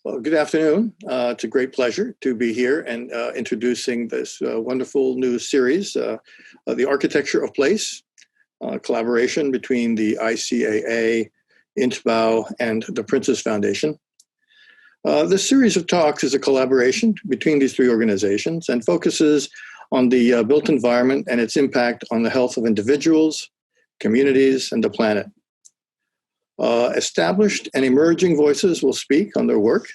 Well, good afternoon. It's a great pleasure to be here and introducing this wonderful new series, The Architecture of Place, collaboration between the ICAA, INTBAU, and the Prince's Foundation. This series of talks is a collaboration between these three organizations and focuses on the built environment and its impact on the health of individuals, communities, and the planet. Established and emerging voices will speak on their work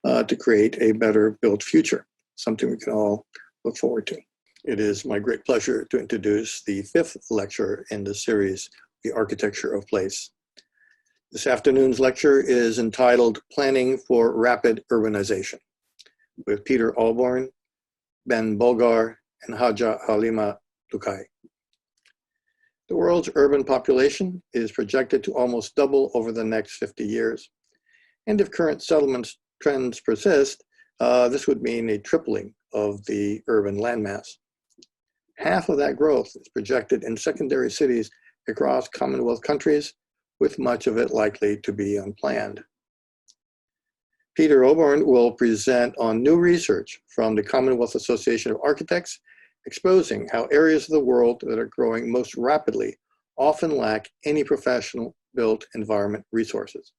to create a better built future, something we can all look forward to. It is my great pleasure to introduce the fifth lecture in the series, The Architecture of Place. This afternoon's lecture is entitled Planning for Rapid Urbanization, with Peter Oborn, Ben Bolgar, and Haja Halimah Lukay. The world's urban population is projected to almost double over the next 50 years. And if current settlement trends persist, this would mean a tripling of the urban landmass. Half of that growth is projected in secondary cities across Commonwealth countries, with much of it likely to be unplanned. Peter Oborn will present on new research from the Commonwealth Association of Architects, exposing how areas of the world that are growing most rapidly often lack any professional built environment resources.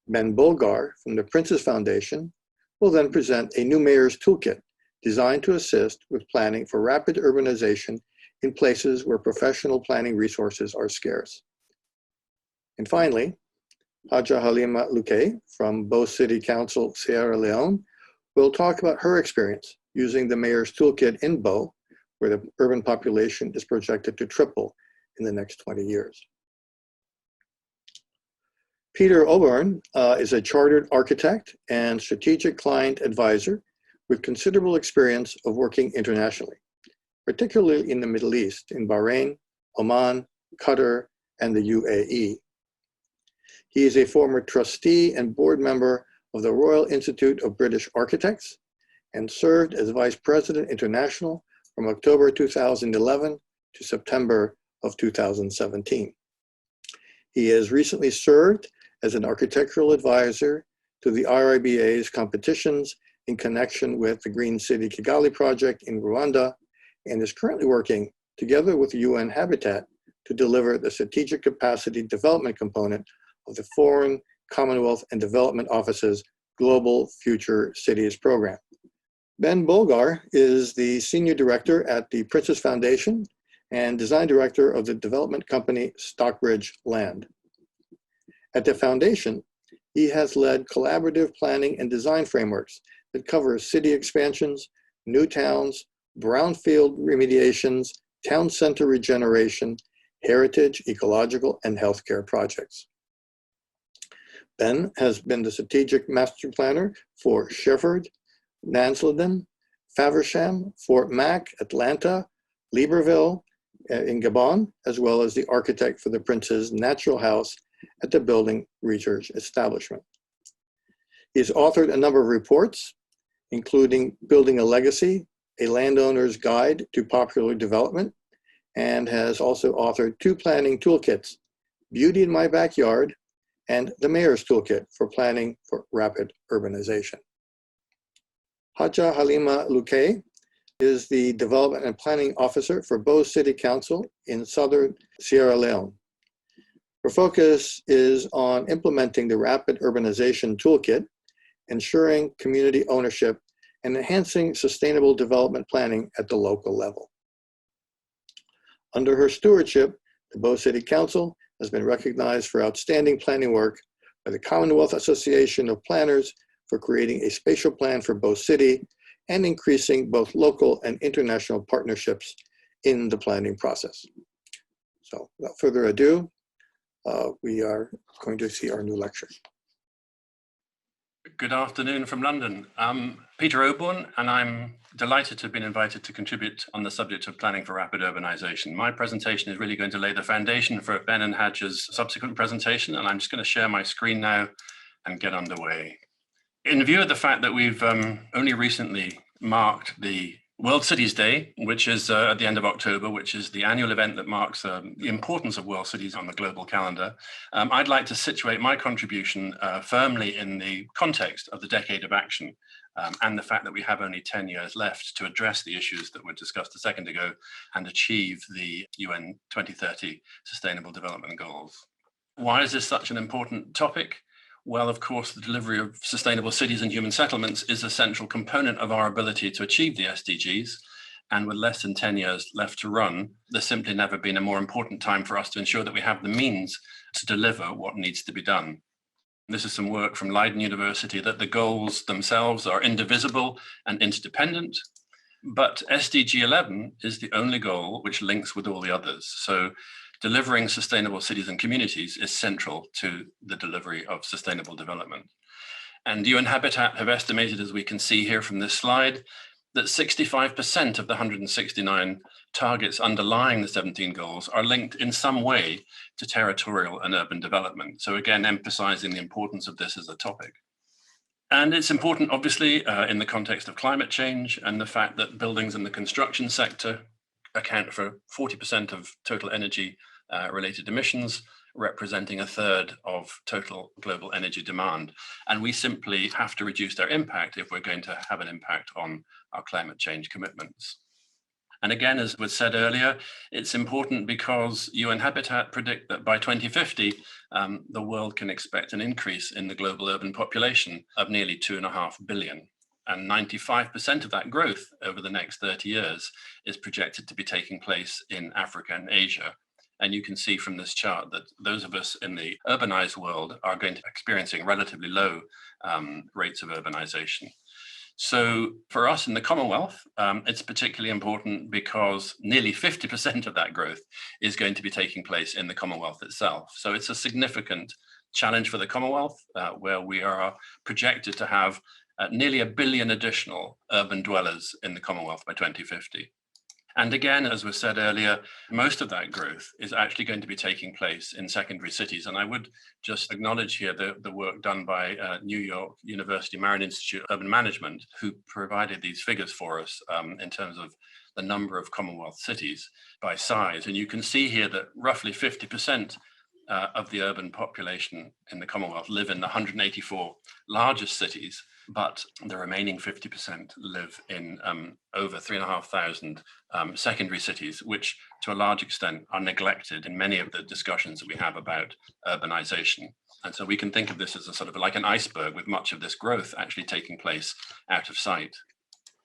Ben Bolgar from the Prince's Foundation will then present a new mayor's toolkit designed to assist with planning for rapid urbanization in places where professional planning resources are scarce. And finally, Haja Halimah Lukay from Bo City Council, Sierra Leone, will talk about her experience using the mayor's toolkit in Bo, where the urban population is projected to triple in the next 20 years. Peter Oborn is a chartered architect and strategic client advisor with considerable experience of working internationally, particularly in the Middle East, in Bahrain, Oman, Qatar, and the UAE. He is a former trustee and board member of the Royal Institute of British Architects and served as Vice President International from October 2011 to September of 2017. He has recently served as an architectural advisor to the RIBA's competitions in connection with the Green City Kigali project in Rwanda, and is currently working together with UN Habitat to deliver the strategic capacity development component of the Foreign, Commonwealth, and Development Office's Global Future Cities program. Ben Bolgar is the Senior Director at the Prince's Foundation and Design Director of the development company Stockbridge Land. At the Foundation, he has led collaborative planning and design frameworks that cover city expansions, new towns, brownfield remediations, town center regeneration, heritage, ecological, and healthcare projects. Ben has been the strategic master planner for Shefford, Nansleden, Faversham, Fort Mac, Atlanta, Libreville in Gabon, as well as the architect for the Prince's Natural House at the Building Research Establishment. He has authored a number of reports, including Building a Legacy, a Landowner's Guide to Popular Development, and has also authored two planning toolkits, Beauty in My Backyard and the Mayor's Toolkit for Planning for Rapid Urbanization. Haja Halimah Lukay is the Development and Planning Officer for Bo City Council in southern Sierra Leone. Her focus is on implementing the Rapid Urbanization Toolkit, ensuring community ownership, and enhancing sustainable development planning at the local level. Under her stewardship, the Bo City Council has been recognized for outstanding planning work by the Commonwealth Association of Planners for creating a spatial plan for Bo City and increasing both local and international partnerships in the planning process. So without further ado, we are going to see our new lecture. Good afternoon from London. I'm Peter Oborn, and I'm delighted to have been invited to contribute on the subject of planning for rapid urbanization. My presentation is really going to lay the foundation for Ben and Haja's subsequent presentation, and I'm just going to share my screen now and get underway. In view of the fact that we've only recently marked the World Cities Day, which is at the end of October, which is the annual event that marks the importance of world cities on the global calendar. I'd like to situate my contribution firmly in the context of the Decade of Action and the fact that we have only 10 years left to address the issues that were discussed a second ago and achieve the UN 2030 Sustainable Development Goals. Why is this such an important topic? Well, of course, the delivery of sustainable cities and human settlements is a central component of our ability to achieve the SDGs. And with less than 10 years left to run, there's simply never been a more important time for us to ensure that we have the means to deliver what needs to be done. This is some work from Leiden University that the goals themselves are indivisible and interdependent, but SDG 11 is the only goal which links with all the others. So delivering sustainable cities and communities is central to the delivery of sustainable development. And UN Habitat have estimated, as we can see here from this slide, that 65% of the 169 targets underlying the 17 goals are linked in some way to territorial and urban development. So again, emphasizing the importance of this as a topic. And it's important, obviously, in the context of climate change and the fact that buildings in the construction sector account for 40% of total energy related emissions, representing a third of total global energy demand. And we simply have to reduce their impact if we're going to have an impact on our climate change commitments. And again, as was said earlier, it's important because UN Habitat predict that by 2050, the world can expect an increase in the global urban population of nearly 2.5 billion. And 95% of that growth over the next 30 years is projected to be taking place in Africa and Asia. And you can see from this chart that those of us in the urbanized world are going to be experiencing relatively low rates of urbanization. So for us in the Commonwealth, it's particularly important because nearly 50% of that growth is going to be taking place in the Commonwealth itself. So it's a significant challenge for the Commonwealth, where we are projected to have nearly 1 billion additional urban dwellers in the Commonwealth by 2050. And again, as was said earlier, most of that growth is actually going to be taking place in secondary cities. And I would just acknowledge here the work done by New York University Marin Institute of Urban Management, who provided these figures for us in terms of the number of Commonwealth cities by size. And you can see here that roughly 50% of the urban population in the Commonwealth live in the 184 largest cities, but the remaining 50% live in over 3,500 secondary cities, which to a large extent are neglected in many of the discussions that we have about urbanization. And so we can think of this as a sort of like an iceberg with much of this growth actually taking place out of sight.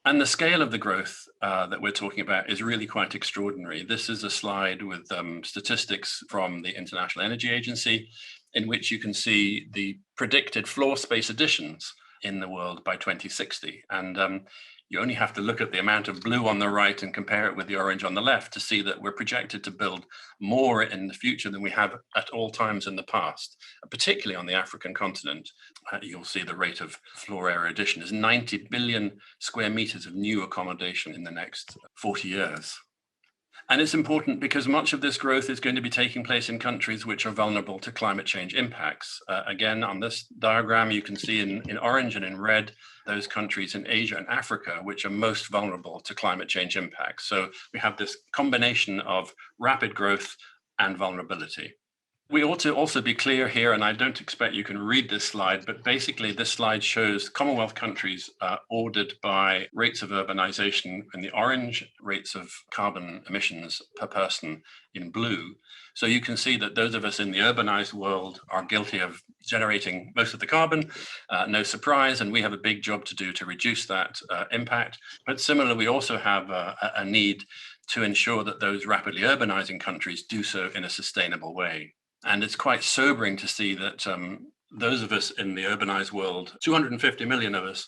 And the scale of the growth that we're talking about is really quite extraordinary. This is a slide with statistics from the International Energy Agency, in which you can see the predicted floor space additions in the world by 2060. And you only have to look at the amount of blue on the right and compare it with the orange on the left to see that we're projected to build more in the future than we have at all times in the past, particularly on the African continent. You'll see the rate of floor area addition is 90 billion square meters of new accommodation in the next 40 years. And it's important because much of this growth is going to be taking place in countries which are vulnerable to climate change impacts. Again, on this diagram, you can see in orange and in red, those countries in Asia and Africa, which are most vulnerable to climate change impacts. So we have this combination of rapid growth and vulnerability. We ought to also be clear here, and I don't expect you can read this slide, but basically this slide shows Commonwealth countries ordered by rates of urbanization in the orange, rates of carbon emissions per person in blue. So you can see that those of us in the urbanized world are guilty of generating most of the carbon, no surprise, and we have a big job to do to reduce that impact. But similarly, we also have a need to ensure that those rapidly urbanizing countries do so in a sustainable way. And it's quite sobering to see that those of us in the urbanized world, 250 million of us,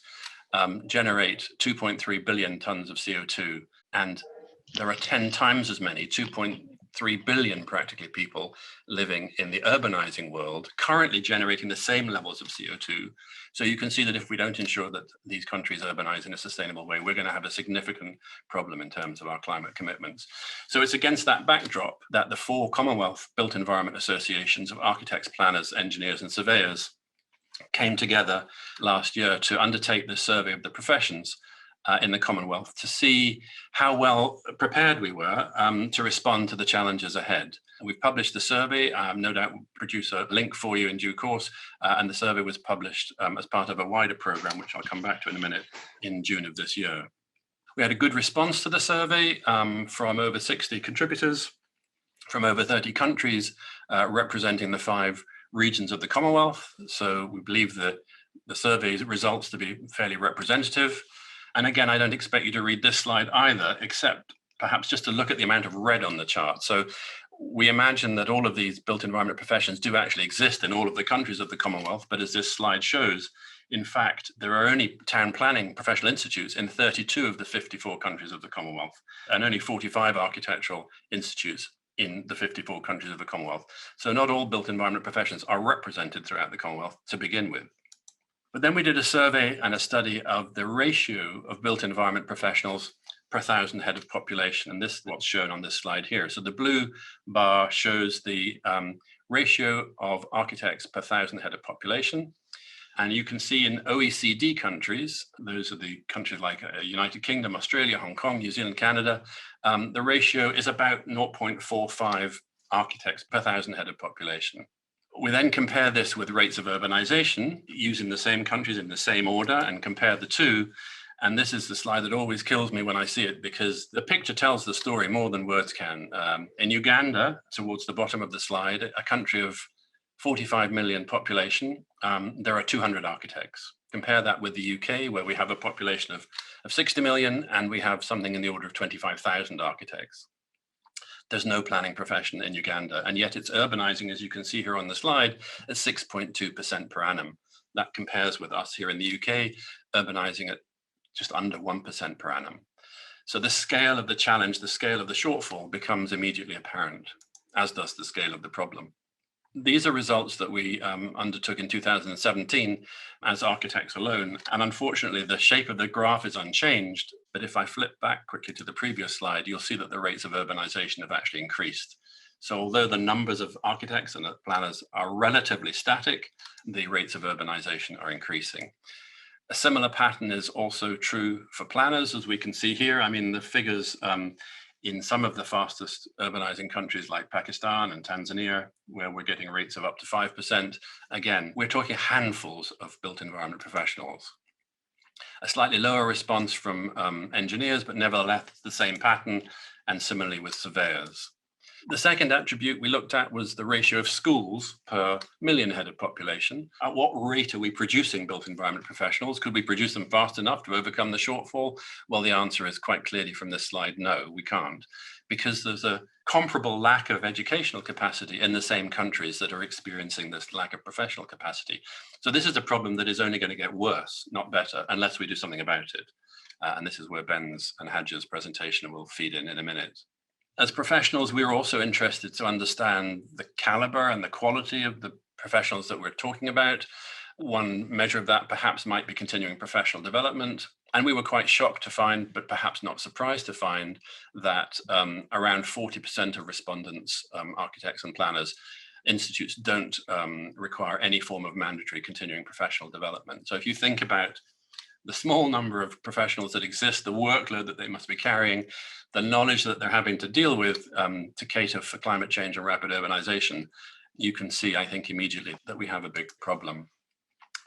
generate 2.3 billion tons of CO2. And there are 10 times as many, 2.3 billion practically people living in the urbanizing world, currently generating the same levels of CO2. So you can see that if we don't ensure that these countries urbanize in a sustainable way, we're going to have a significant problem in terms of our climate commitments. So it's against that backdrop that the 4 Commonwealth Built Environment Associations of Architects, Planners, Engineers and Surveyors came together last year to undertake this survey of the professions in the Commonwealth to see how well prepared we were to respond to the challenges ahead. We've published the survey. No doubt we'll produce a link for you in due course. And the survey was published as part of a wider program, which I'll come back to in a minute, in June of this year. We had a good response to the survey from over 60 contributors from over 30 countries representing the 5 regions of the Commonwealth. So we believe the survey results to be fairly representative. And again, I don't expect you to read this slide either, except perhaps just to look at the amount of red on the chart. So we imagine that all of these built environment professions do actually exist in all of the countries of the Commonwealth, but as this slide shows, in fact, there are only town planning professional institutes in 32 of the 54 countries of the Commonwealth, and only 45 architectural institutes in the 54 countries of the Commonwealth. So not all built environment professions are represented throughout the Commonwealth to begin with. But then we did a survey and a study of the ratio of built environment professionals per 1,000 head of population. And this is what's shown on this slide here. So the blue bar shows the ratio of architects per 1,000 head of population. And you can see in OECD countries, those are the countries like United Kingdom, Australia, Hong Kong, New Zealand, Canada, the ratio is about 0.45 architects per 1,000 head of population. We then compare this with rates of urbanization using the same countries in the same order and compare the two. And this is the slide that always kills me when I see it, because the picture tells the story more than words can. In Uganda, towards the bottom of the slide, a country of 45 million population, there are 200 architects. Compare that with the UK, where we have a population of 60 million and we have something in the order of 25,000 architects. There's no planning profession in Uganda, and yet it's urbanizing, as you can see here on the slide, at 6.2% per annum. That compares with us here in the UK, urbanizing at just under 1% per annum. So the scale of the challenge, the scale of the shortfall becomes immediately apparent, as does the scale of the problem. These are results that we undertook in 2017 as architects alone. And unfortunately, the shape of the graph is unchanged. But if I flip back quickly to the previous slide, you'll see that the rates of urbanization have actually increased. So although the numbers of architects and planners are relatively static, the rates of urbanization are increasing. A similar pattern is also true for planners, as we can see here. I mean, the figures in some of the fastest urbanizing countries like Pakistan and Tanzania, where we're getting rates of up to 5%. Again, we're talking handfuls of built environment professionals. A slightly lower response from engineers, but nevertheless the same pattern, and similarly with surveyors. The second attribute we looked at was the ratio of schools per million head of population. At what rate are we producing built environment professionals? Could we produce them fast enough to overcome the shortfall? Well, the answer is quite clearly from this slide, no, we can't, because there's a comparable lack of educational capacity in the same countries that are experiencing this lack of professional capacity. So this is a problem that is only going to get worse, not better, unless we do something about it. And this is where Ben's and Haja's presentation will feed in a minute. As professionals, we're also interested to understand the caliber and the quality of the professionals that we're talking about. One measure of that perhaps might be continuing professional development. And we were quite shocked to find, but perhaps not surprised to find, that around 40% of respondents, architects and planners, institutes don't require any form of mandatory continuing professional development. So if you think about the small number of professionals that exist, the workload that they must be carrying, the knowledge that they're having to deal with to cater for climate change and rapid urbanization, you can see, I think, immediately that we have a big problem.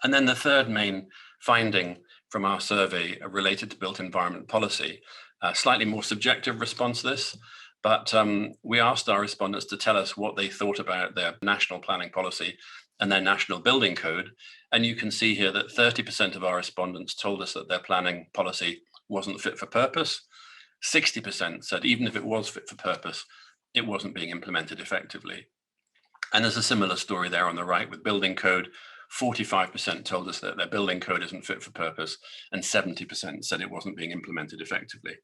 And then the third main finding from our survey related to built environment policy, a slightly more subjective response to this, but we asked our respondents to tell us what they thought about their national planning policy and their national building code. And you can see here that 30% of our respondents told us that their planning policy wasn't fit for purpose. 60% said even if it was fit for purpose, it wasn't being implemented effectively. And there's a similar story there on the right with building code. 45% told us that their building code isn't fit for purpose, and 70% said it wasn't being implemented effectively.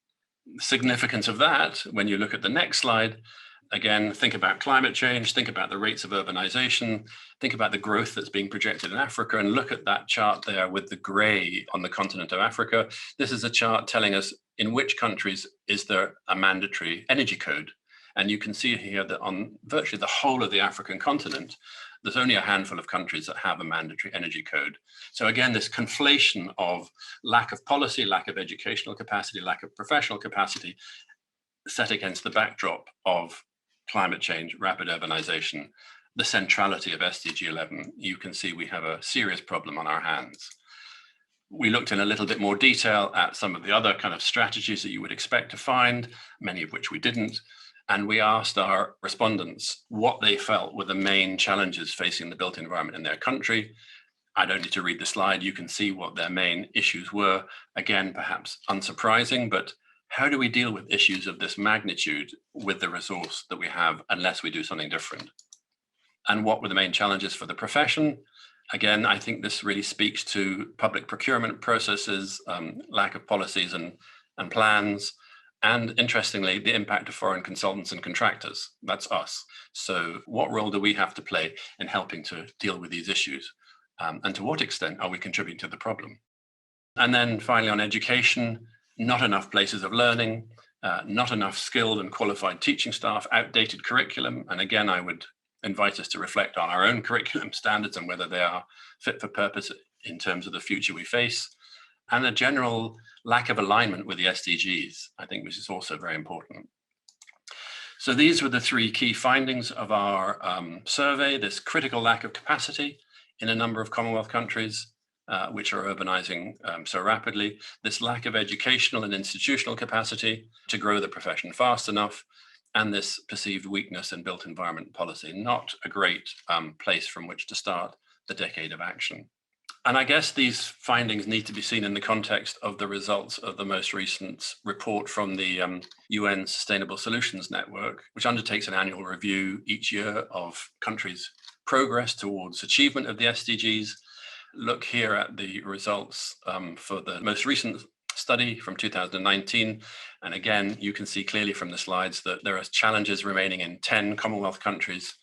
The significance of that, when you look at the next slide, again, think about climate change, think about the rates of urbanization, think about the growth that's being projected in Africa, and look at that chart there with the gray on the continent of Africa. This is a chart telling us in which countries is there a mandatory energy code. And you can see here that on virtually the whole of the African continent, There's only a handful of countries that have a mandatory energy code. So again, this conflation of lack of policy, lack of educational capacity, lack of professional capacity, set against the backdrop of climate change, rapid urbanization, the centrality of SDG 11, you can see we have a serious problem on our hands. We looked in a little bit more detail at some of the other kind of strategies that you would expect to find, many of which we didn't. And we asked our respondents what they felt were the main challenges facing the built environment in their country. I don't need to read the slide. You can see what their main issues were. Again, perhaps unsurprising, but how do we deal with issues of this magnitude with the resource that we have unless we do something different? And what were the main challenges for the profession? Again, I think this really speaks to public procurement processes, lack of policies and plans, and interestingly, the impact of foreign consultants and contractors. That's us. So what role do we have to play in helping to deal with these issues? And to what extent are we contributing to the problem? And then finally on education, not enough places of learning, not enough skilled and qualified teaching staff, outdated curriculum. And again, I would invite us to reflect on our own curriculum standards and whether they are fit for purpose in terms of the future we face. And a general lack of alignment with the SDGs, I think, which is also very important. So these were the three key findings of our survey: this critical lack of capacity in a number of Commonwealth countries, which are urbanizing so rapidly, this lack of educational and institutional capacity to grow the profession fast enough, and this perceived weakness in built environment policy. Not a great place from which to start the decade of action. And I guess these findings need to be seen in the context of the results of the most recent report from the UN Sustainable Solutions Network, which undertakes an annual review each year of countries' progress towards achievement of the SDGs. Look here at the results for the most recent study from 2019. And again, you can see clearly from the slides that there are challenges remaining in 10 Commonwealth countries,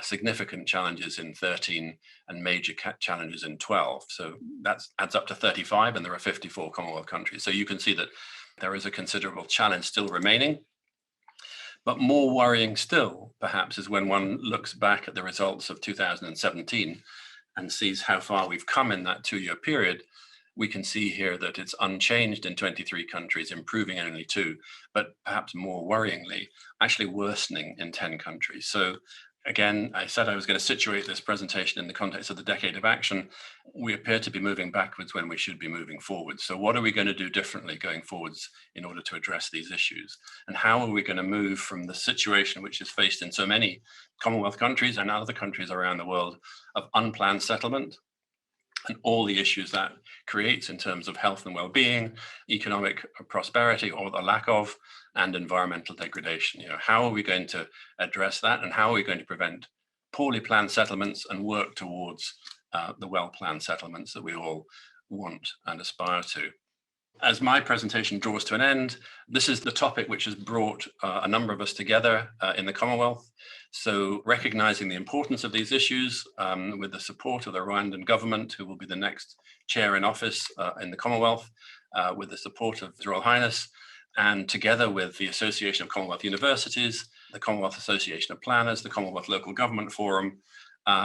significant challenges in 13, and major challenges in 12. So that adds up to 35, and there are 54 Commonwealth countries. So you can see that there is a considerable challenge still remaining. But more worrying still, perhaps, is when one looks back at the results of 2017 and sees how far we've come in that 2-year period. We can see here that it's unchanged in 23 countries, improving in only 2, but perhaps more worryingly, actually worsening in 10 countries. So again, I said I was going to situate this presentation in the context of the decade of action. We appear to be moving backwards when we should be moving forward. So what are we going to do differently going forwards in order to address these issues? And how are we going to move from the situation which is faced in so many Commonwealth countries and other countries around the world of unplanned settlement and all the issues that creates in terms of health and well-being, economic prosperity or the lack of, and environmental degradation? How are we going to address that, and how are we going to prevent poorly planned settlements and work towards the well-planned settlements that we all want and aspire to? As my presentation draws to an end, this is the topic which has brought a number of us together in the Commonwealth. So recognizing the importance of these issues with the support of the Rwandan government, who will be the next chair in office in the Commonwealth, with the support of His Royal Highness, and together with the Association of Commonwealth Universities, the Commonwealth Association of Planners, the Commonwealth Local Government Forum,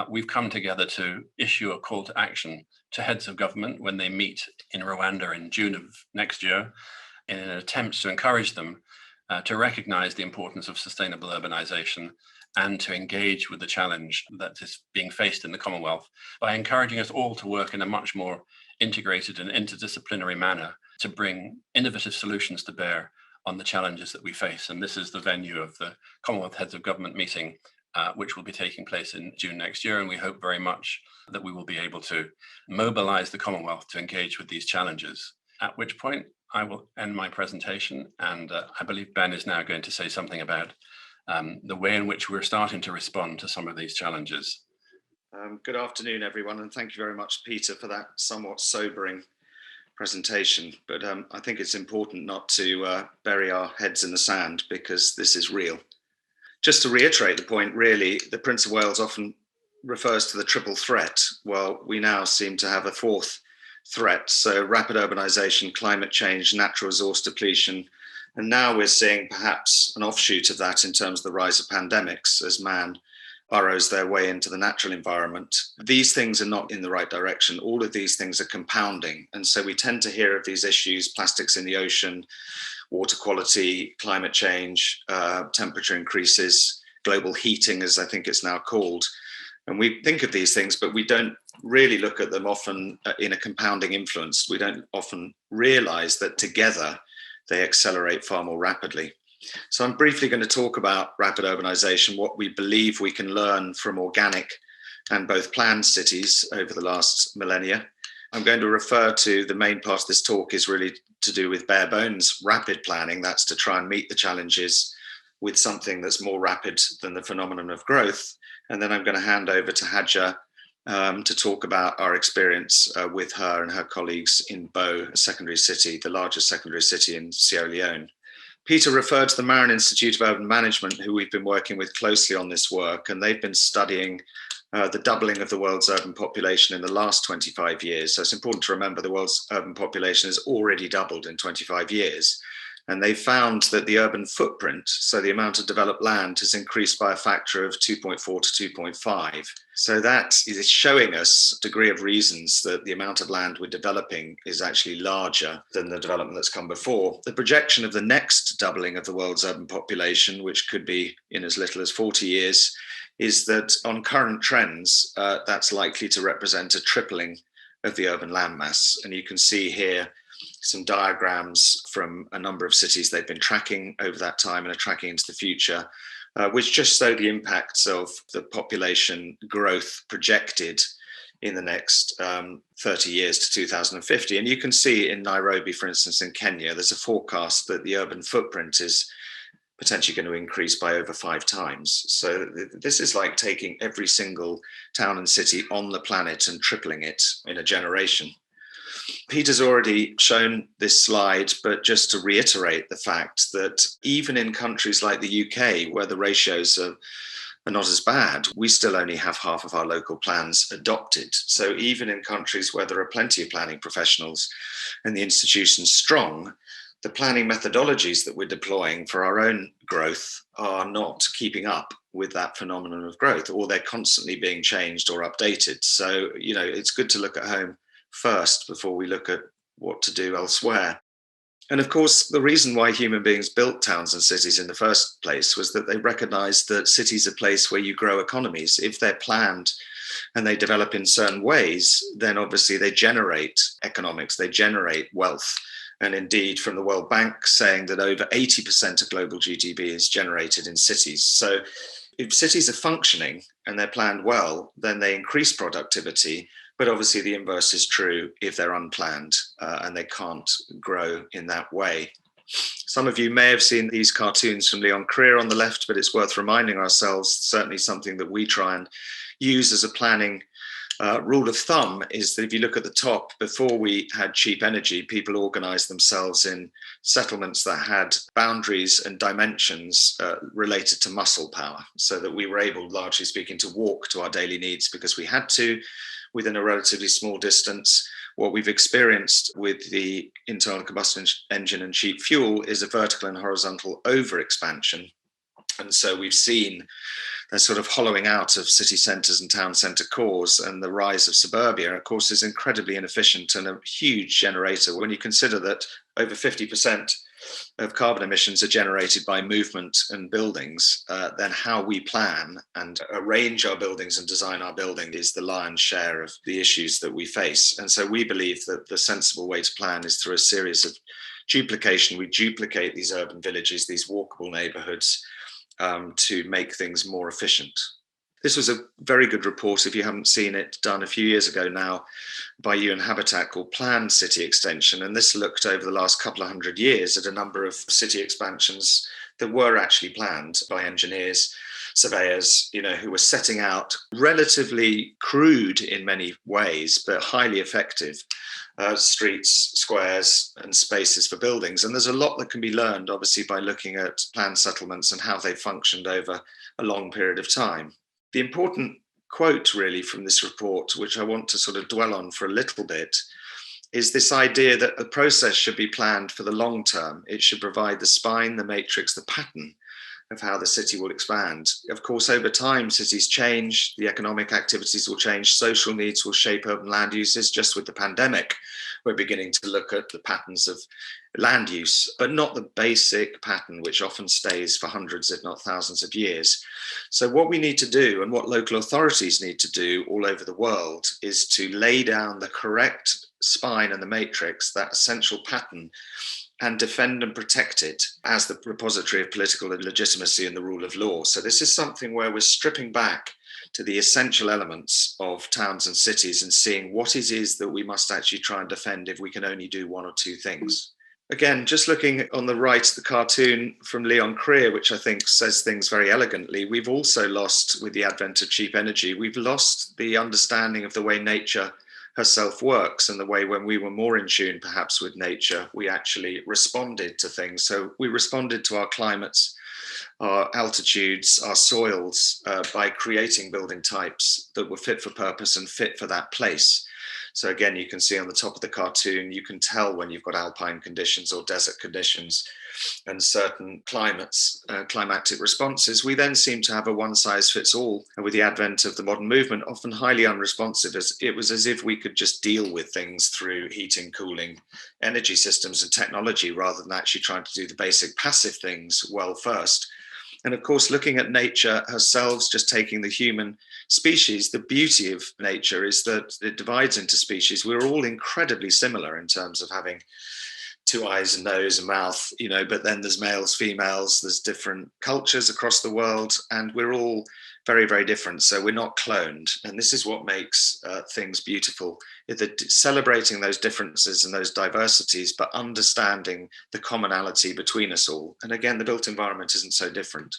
we've come together to issue a call to action to heads of government when they meet in Rwanda in June of next year, in an attempt to encourage them to recognize the importance of sustainable urbanization and to engage with the challenge that is being faced in the Commonwealth by encouraging us all to work in a much more integrated and interdisciplinary manner to bring innovative solutions to bear on the challenges that we face. And this is the venue of the Commonwealth Heads of Government meeting, which will be taking place in June next year. And we hope very much that we will be able to mobilize the Commonwealth to engage with these challenges, at which point I will end my presentation. And I believe Ben is now going to say something about the way in which we're starting to respond to some of these challenges. Good afternoon, everyone, and thank you very much, Peter, for that somewhat sobering presentation. But I think it's important not to bury our heads in the sand, because this is real. Just to reiterate the point, really, the Prince of Wales often refers to the triple threat. Well, we now seem to have a fourth threat. So rapid urbanization, climate change, natural resource depletion. And now we're seeing perhaps an offshoot of that in terms of the rise of pandemics as man burrows their way into the natural environment. These things are not in the right direction. All of these things are compounding. And so we tend to hear of these issues, plastics in the ocean, water quality, climate change, temperature increases, global heating, as I think it's now called. And we think of these things, but we don't really look at them often in a compounding influence. We don't often realize that together they accelerate far more rapidly. So I'm briefly going to talk about rapid urbanization, what we believe we can learn from organic and both planned cities over the last millennia. I'm going to refer to the main part of this talk is really to do with bare bones rapid planning. That's to try and meet the challenges with something that's more rapid than the phenomenon of growth. And then I'm going to hand over to Haja to talk about our experience with her and her colleagues in INTBAU, a secondary city, the largest secondary city in Sierra Leone. Peter referred to the Marin Institute of Urban Management, who we've been working with closely on this work, and they've been studying the doubling of the world's urban population in the last 25 years. So it's important to remember the world's urban population has already doubled in 25 years. And they found that the urban footprint, so the amount of developed land, has increased by a factor of 2.4 to 2.5. So that is showing us a degree of reasons that the amount of land we're developing is actually larger than the development that's come before. The projection of the next doubling of the world's urban population, which could be in as little as 40 years, is that on current trends, that's likely to represent a tripling of the urban landmass. And you can see here some diagrams from a number of cities they've been tracking over that time and are tracking into the future, which just show the impacts of the population growth projected in the next 30 years to 2050. And you can see in Nairobi, for instance, in Kenya, there's a forecast that the urban footprint is potentially going to increase by over 5 times. So this is like taking every single town and city on the planet and tripling it in a generation. Peter's already shown this slide, but just to reiterate the fact that even in countries like the UK, where the ratios are not as bad, we still only have half of our local plans adopted. So even in countries where there are plenty of planning professionals and the institution's strong, the planning methodologies that we're deploying for our own growth are not keeping up with that phenomenon of growth, or they're constantly being changed or updated. So, it's good to look at home first before we look at what to do elsewhere. And of course, the reason why human beings built towns and cities in the first place was that they recognized that cities are a place where you grow economies. If they're planned and they develop in certain ways, then obviously they generate economics, they generate wealth. And indeed, from the World Bank saying that over 80% of global GDP is generated in cities. So if cities are functioning and they're planned well, then they increase productivity. But obviously the inverse is true if they're unplanned and they can't grow in that way. Some of you may have seen these cartoons from Leon on the left, but it's worth reminding ourselves, certainly something that we try and use as a planning rule of thumb is that if you look at the top, before we had cheap energy, people organized themselves in settlements that had boundaries and dimensions related to muscle power, so that we were able, largely speaking, to walk to our daily needs because we had to, within a relatively small distance. What we've experienced with the internal combustion engine and cheap fuel is a vertical and horizontal overexpansion. And so we've seen the sort of hollowing out of city centres and town centre cores, and the rise of suburbia, of course, is incredibly inefficient and a huge generator. When you consider that over 50% of carbon emissions are generated by movement and buildings, then how we plan and arrange our buildings and design our building is the lion's share of the issues that we face. And so we believe that the sensible way to plan is through a series of duplication. We duplicate these urban villages, these walkable neighbourhoods, to make things more efficient. This was a very good report, if you haven't seen it, done a few years ago now by UN Habitat, called Planned City Extension. And this looked over the last couple of 100 years at a number of city expansions that were actually planned by engineers, surveyors, who were setting out relatively crude in many ways, but highly effective streets, squares, and spaces for buildings. And there's a lot that can be learned, obviously, by looking at planned settlements and how they functioned over a long period of time. The important quote really from this report, which I want to sort of dwell on for a little bit, is this idea that the process should be planned for the long term. It should provide the spine, the matrix, the pattern, of how the city will expand. Of course, over time, cities change, the economic activities will change, social needs will shape urban land uses. Just with the pandemic, we're beginning to look at the patterns of land use, but not the basic pattern, which often stays for hundreds, if not thousands of years. So what we need to do, and what local authorities need to do all over the world, is to lay down the correct spine and the matrix, that essential pattern, and defend and protect it as the repository of political legitimacy and the rule of law. So this is something where we're stripping back to the essential elements of towns and cities and seeing what it is that we must actually try and defend if we can only do one or two things. Again, just looking on the right, the cartoon from Leone, which I think says things very elegantly, we've also lost, with the advent of cheap energy, we've lost the understanding of the way nature herself works, and the way when we were more in tune perhaps with nature, we actually responded to things. So we responded to our climates, our altitudes, our soils, by creating building types that were fit for purpose and fit for that place. So again, you can see on the top of the cartoon, you can tell when you've got alpine conditions or desert conditions and certain climates, climatic responses. We then seem to have a one size fits all. And with the advent of the modern movement, often highly unresponsive, as it was as if we could just deal with things through heating, cooling, energy systems and technology, rather than actually trying to do the basic passive things well first. And of course, looking at nature herself, just taking the human species, the beauty of nature is that it divides into species. We're all incredibly similar in terms of having two eyes and nose and mouth, but then there's males, females, there's different cultures across the world, and we're all very, very different. So we're not cloned. And this is what makes things beautiful, celebrating those differences and those diversities, but understanding the commonality between us all. And again, the built environment isn't so different.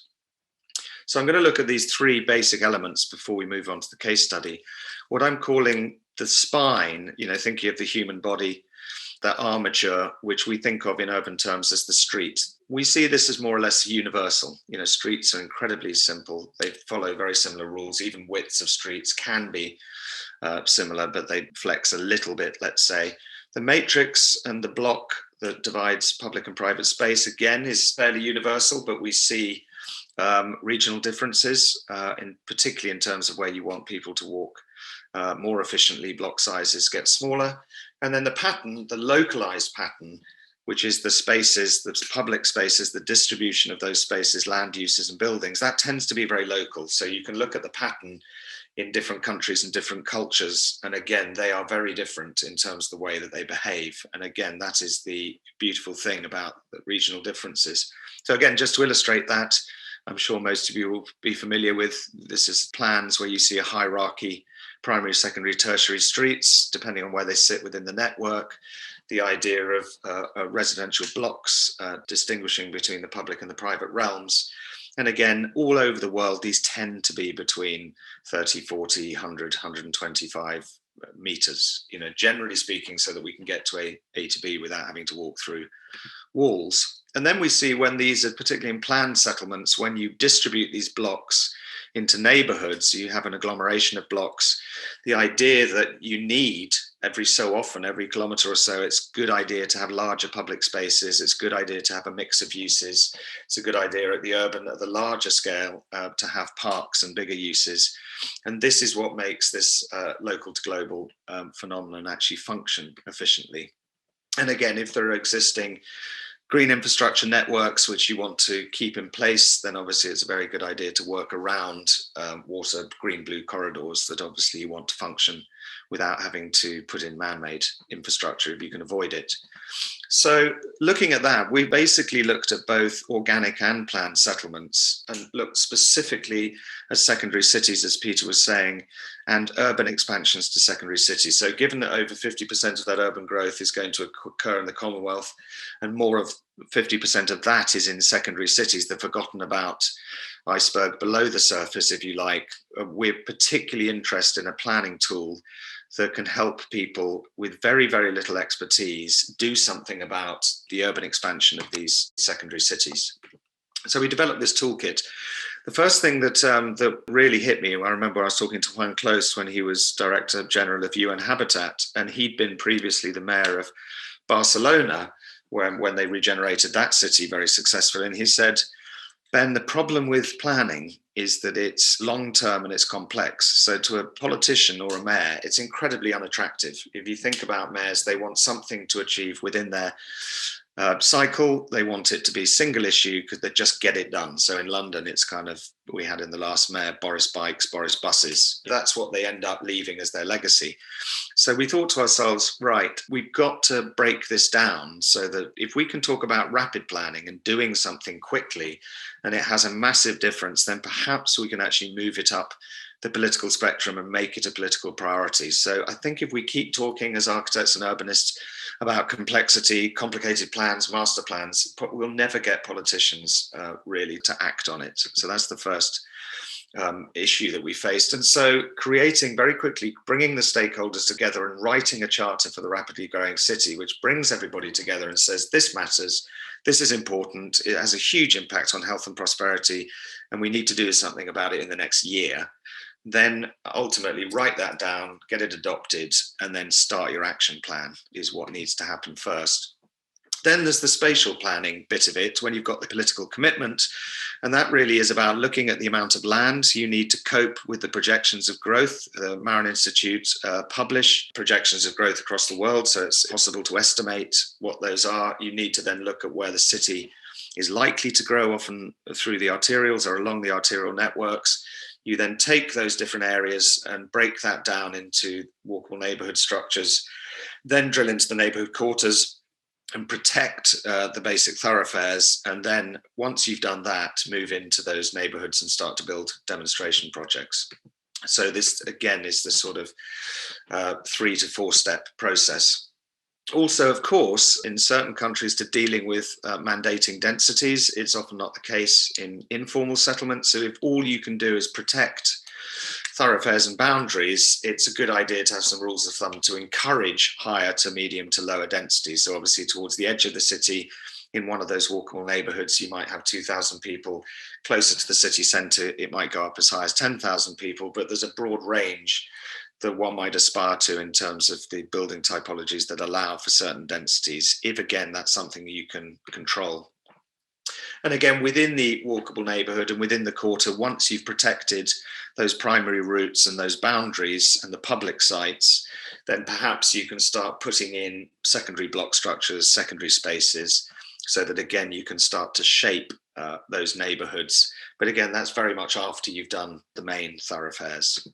So I'm going to look at these three basic elements before we move on to the case study. What I'm calling the spine, thinking of the human body, that armature, which we think of in urban terms as the street. We see this as more or less universal. Streets are incredibly simple. They follow very similar rules. Even widths of streets can be similar, but they flex a little bit, let's say. The matrix and the block that divides public and private space, again, is fairly universal, but we see regional differences, particularly in terms of where you want people to walk more efficiently. Block sizes get smaller. And then the pattern, the localized pattern, which is the spaces, the public spaces, the distribution of those spaces, land uses and buildings, that tends to be very local. So you can look at the pattern in different countries and different cultures. And again, they are very different in terms of the way that they behave. And again, that is the beautiful thing about the regional differences. So again, just to illustrate that, I'm sure most of you will be familiar with, this is plans where you see a hierarchy, primary, secondary, tertiary streets, depending on where they sit within the network. The idea of residential blocks, distinguishing between the public and the private realms. And again, all over the world, these tend to be between 30, 40, 100, 125 meters, generally speaking, so that we can get to A to B without having to walk through walls. And then we see when these are, particularly in planned settlements, when you distribute these blocks into neighborhoods, you have an agglomeration of blocks, the idea that you need every so often, every kilometer or so, it's a good idea to have larger public spaces. It's a good idea to have a mix of uses. It's a good idea at the larger scale, to have parks and bigger uses. And this is what makes this local to global phenomenon actually function efficiently. And again, if there are existing green infrastructure networks which you want to keep in place, then obviously it's a very good idea to work around water, green, blue corridors that obviously you want to function without having to put in man-made infrastructure if you can avoid it. So looking at that, we basically looked at both organic and planned settlements and looked specifically at secondary cities, as Peter was saying, and urban expansions to secondary cities. So given that over 50% of that urban growth is going to occur in the Commonwealth, and more of 50% of that is in secondary cities, the forgotten about iceberg below the surface, if you like, we're particularly interested in a planning tool that can help people with very, very little expertise do something about the urban expansion of these secondary cities. So we developed this toolkit. The first thing that really hit me, I remember I was talking to Juan Close when he was Director General of UN Habitat, and he'd been previously the mayor of Barcelona when they regenerated that city very successfully. And he said, Ben, the problem with planning is that it's long-term and it's complex. So to a politician or a mayor, it's incredibly unattractive. If you think about mayors, they want something to achieve within their cycle. They want it to be single issue because they just get it done. So in London, it's kind of, we had in the last mayor, Boris bikes, Boris buses. That's what they end up leaving as their legacy. So we thought to ourselves, right, we've got to break this down so that if we can talk about rapid planning and doing something quickly, and it has a massive difference, then perhaps we can actually move it up the political spectrum and make it a political priority. So I think if we keep talking as architects and urbanists about complexity, complicated plans, master plans, we'll never get politicians really to act on it. So that's the first issue that we faced. And so creating very quickly, bringing the stakeholders together and writing a charter for the rapidly growing city, which brings everybody together and says, this matters, this is important, it has a huge impact on health and prosperity, and we need to do something about it in the next year. Then ultimately write that down, get it adopted, and then start your action plan is what needs to happen first. Then there's the spatial planning bit of it, when you've got the political commitment, and that really is about looking at the amount of land you need to cope with the projections of growth. The Marin Institute publish projections of growth across the world, so it's possible to estimate what those are. You need to then look at where the city is likely to grow, often through the arterials or along the arterial networks. You then take those different areas and break that down into walkable neighborhood structures, then drill into the neighborhood quarters and protect the basic thoroughfares. And then once you've done that, move into those neighborhoods and start to build demonstration projects. So this, again, is the sort of 3 to 4 step process. Also, of course, in certain countries to dealing with mandating densities, it's often not the case in informal settlements. So if all you can do is protect thoroughfares and boundaries, it's a good idea to have some rules of thumb to encourage higher to medium to lower densities. So obviously towards the edge of the city, in one of those walkable neighborhoods, you might have 2,000 people. Closer to the city centre, it might go up as high as 10,000 people, but there's a broad range that one might aspire to in terms of the building typologies that allow for certain densities, if again, that's something you can control. And again, within the walkable neighborhood and within the quarter, once you've protected those primary routes and those boundaries and the public sites, then perhaps you can start putting in secondary block structures, secondary spaces, so that again, you can start to shape those neighborhoods. But again, that's very much after you've done the main thoroughfares.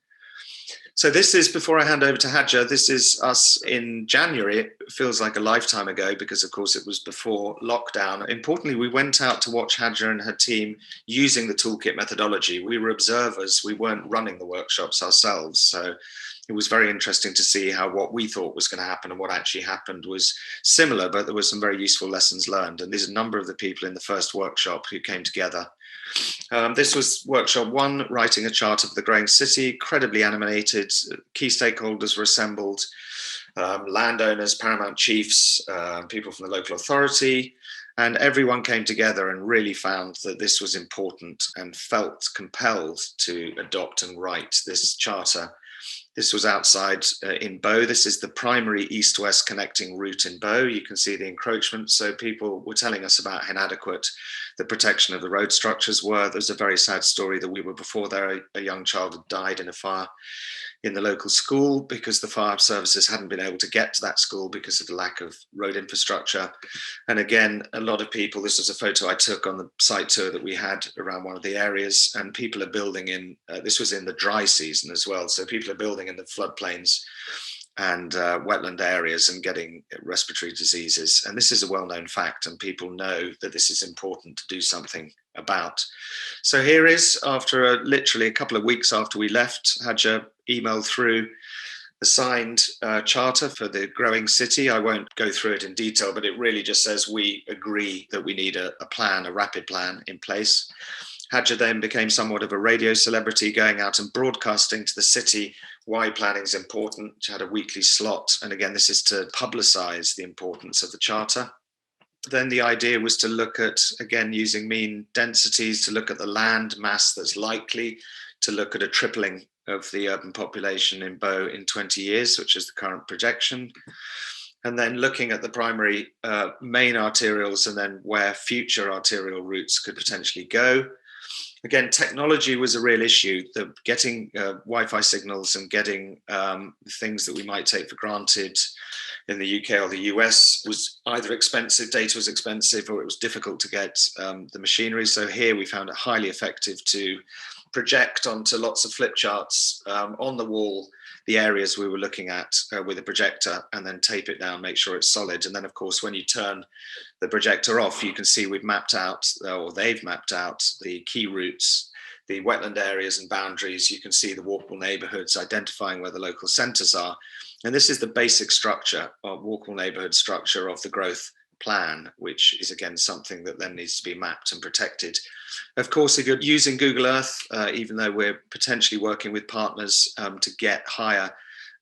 So this is, before I hand over to Haja, this is us in January. It feels like a lifetime ago because, of course, it was before lockdown. Importantly, we went out to watch Haja and her team using the toolkit methodology. We were observers. We weren't running the workshops ourselves. So it was very interesting to see how what we thought was going to happen and what actually happened was similar, but there were some very useful lessons learned. And there's a number of the people in the first workshop who came together. This was workshop 1, writing a charter for the growing city, incredibly animated. Key stakeholders were assembled, landowners, paramount chiefs, people from the local authority, and everyone came together and really found that this was important and felt compelled to adopt and write this charter. This was outside INTBAU. This is the primary east-west connecting route in Bow. You can see the encroachment. So people were telling us about how inadequate the protection of the road structures were. There's a very sad story that we were before there. A young child had died in a fire in the local school because the fire services hadn't been able to get to that school because of the lack of road infrastructure. And again, a lot of people, this was a photo I took on the site tour that we had around one of the areas, and people are building in, this was in the dry season as well. So people are building in the floodplains and wetland areas and getting respiratory diseases. And this is a well-known fact, and people know that this is important to do something about. So here is, after literally a couple of weeks after we left, Haja emailed through the signed charter for the growing city. I won't go through it in detail, but it really just says we agree that we need a plan, a rapid plan in place. Haja then became somewhat of a radio celebrity, going out and broadcasting to the city why planning is important. She had a weekly slot. And again, this is to publicize the importance of the charter. Then the idea was to look at, again, using mean densities, to look at the land mass that's likely, to look at a tripling of the urban population in Bow in 20 years, which is the current projection. and then looking at the primary main arterials and then where future arterial routes could potentially go. Again, technology was a real issue. Getting Wi-Fi signals and getting things that we might take for granted in the UK or the US was either expensive, data was expensive, or it was difficult to get the machinery. So here we found it highly effective to project onto lots of flip charts on the wall the areas we were looking at with a projector, and then tape it down, make sure it's solid. And then, of course, when you turn the projector off, you can see we've mapped out, or they've mapped out, the key routes, the wetland areas and boundaries. You can see the walkable neighbourhoods, identifying where the local centres are. And this is the basic structure, walkable neighbourhood structure of the growth plan, which is again something that then needs to be mapped and protected. Of course, if you're using Google Earth, even though we're potentially working with partners to get higher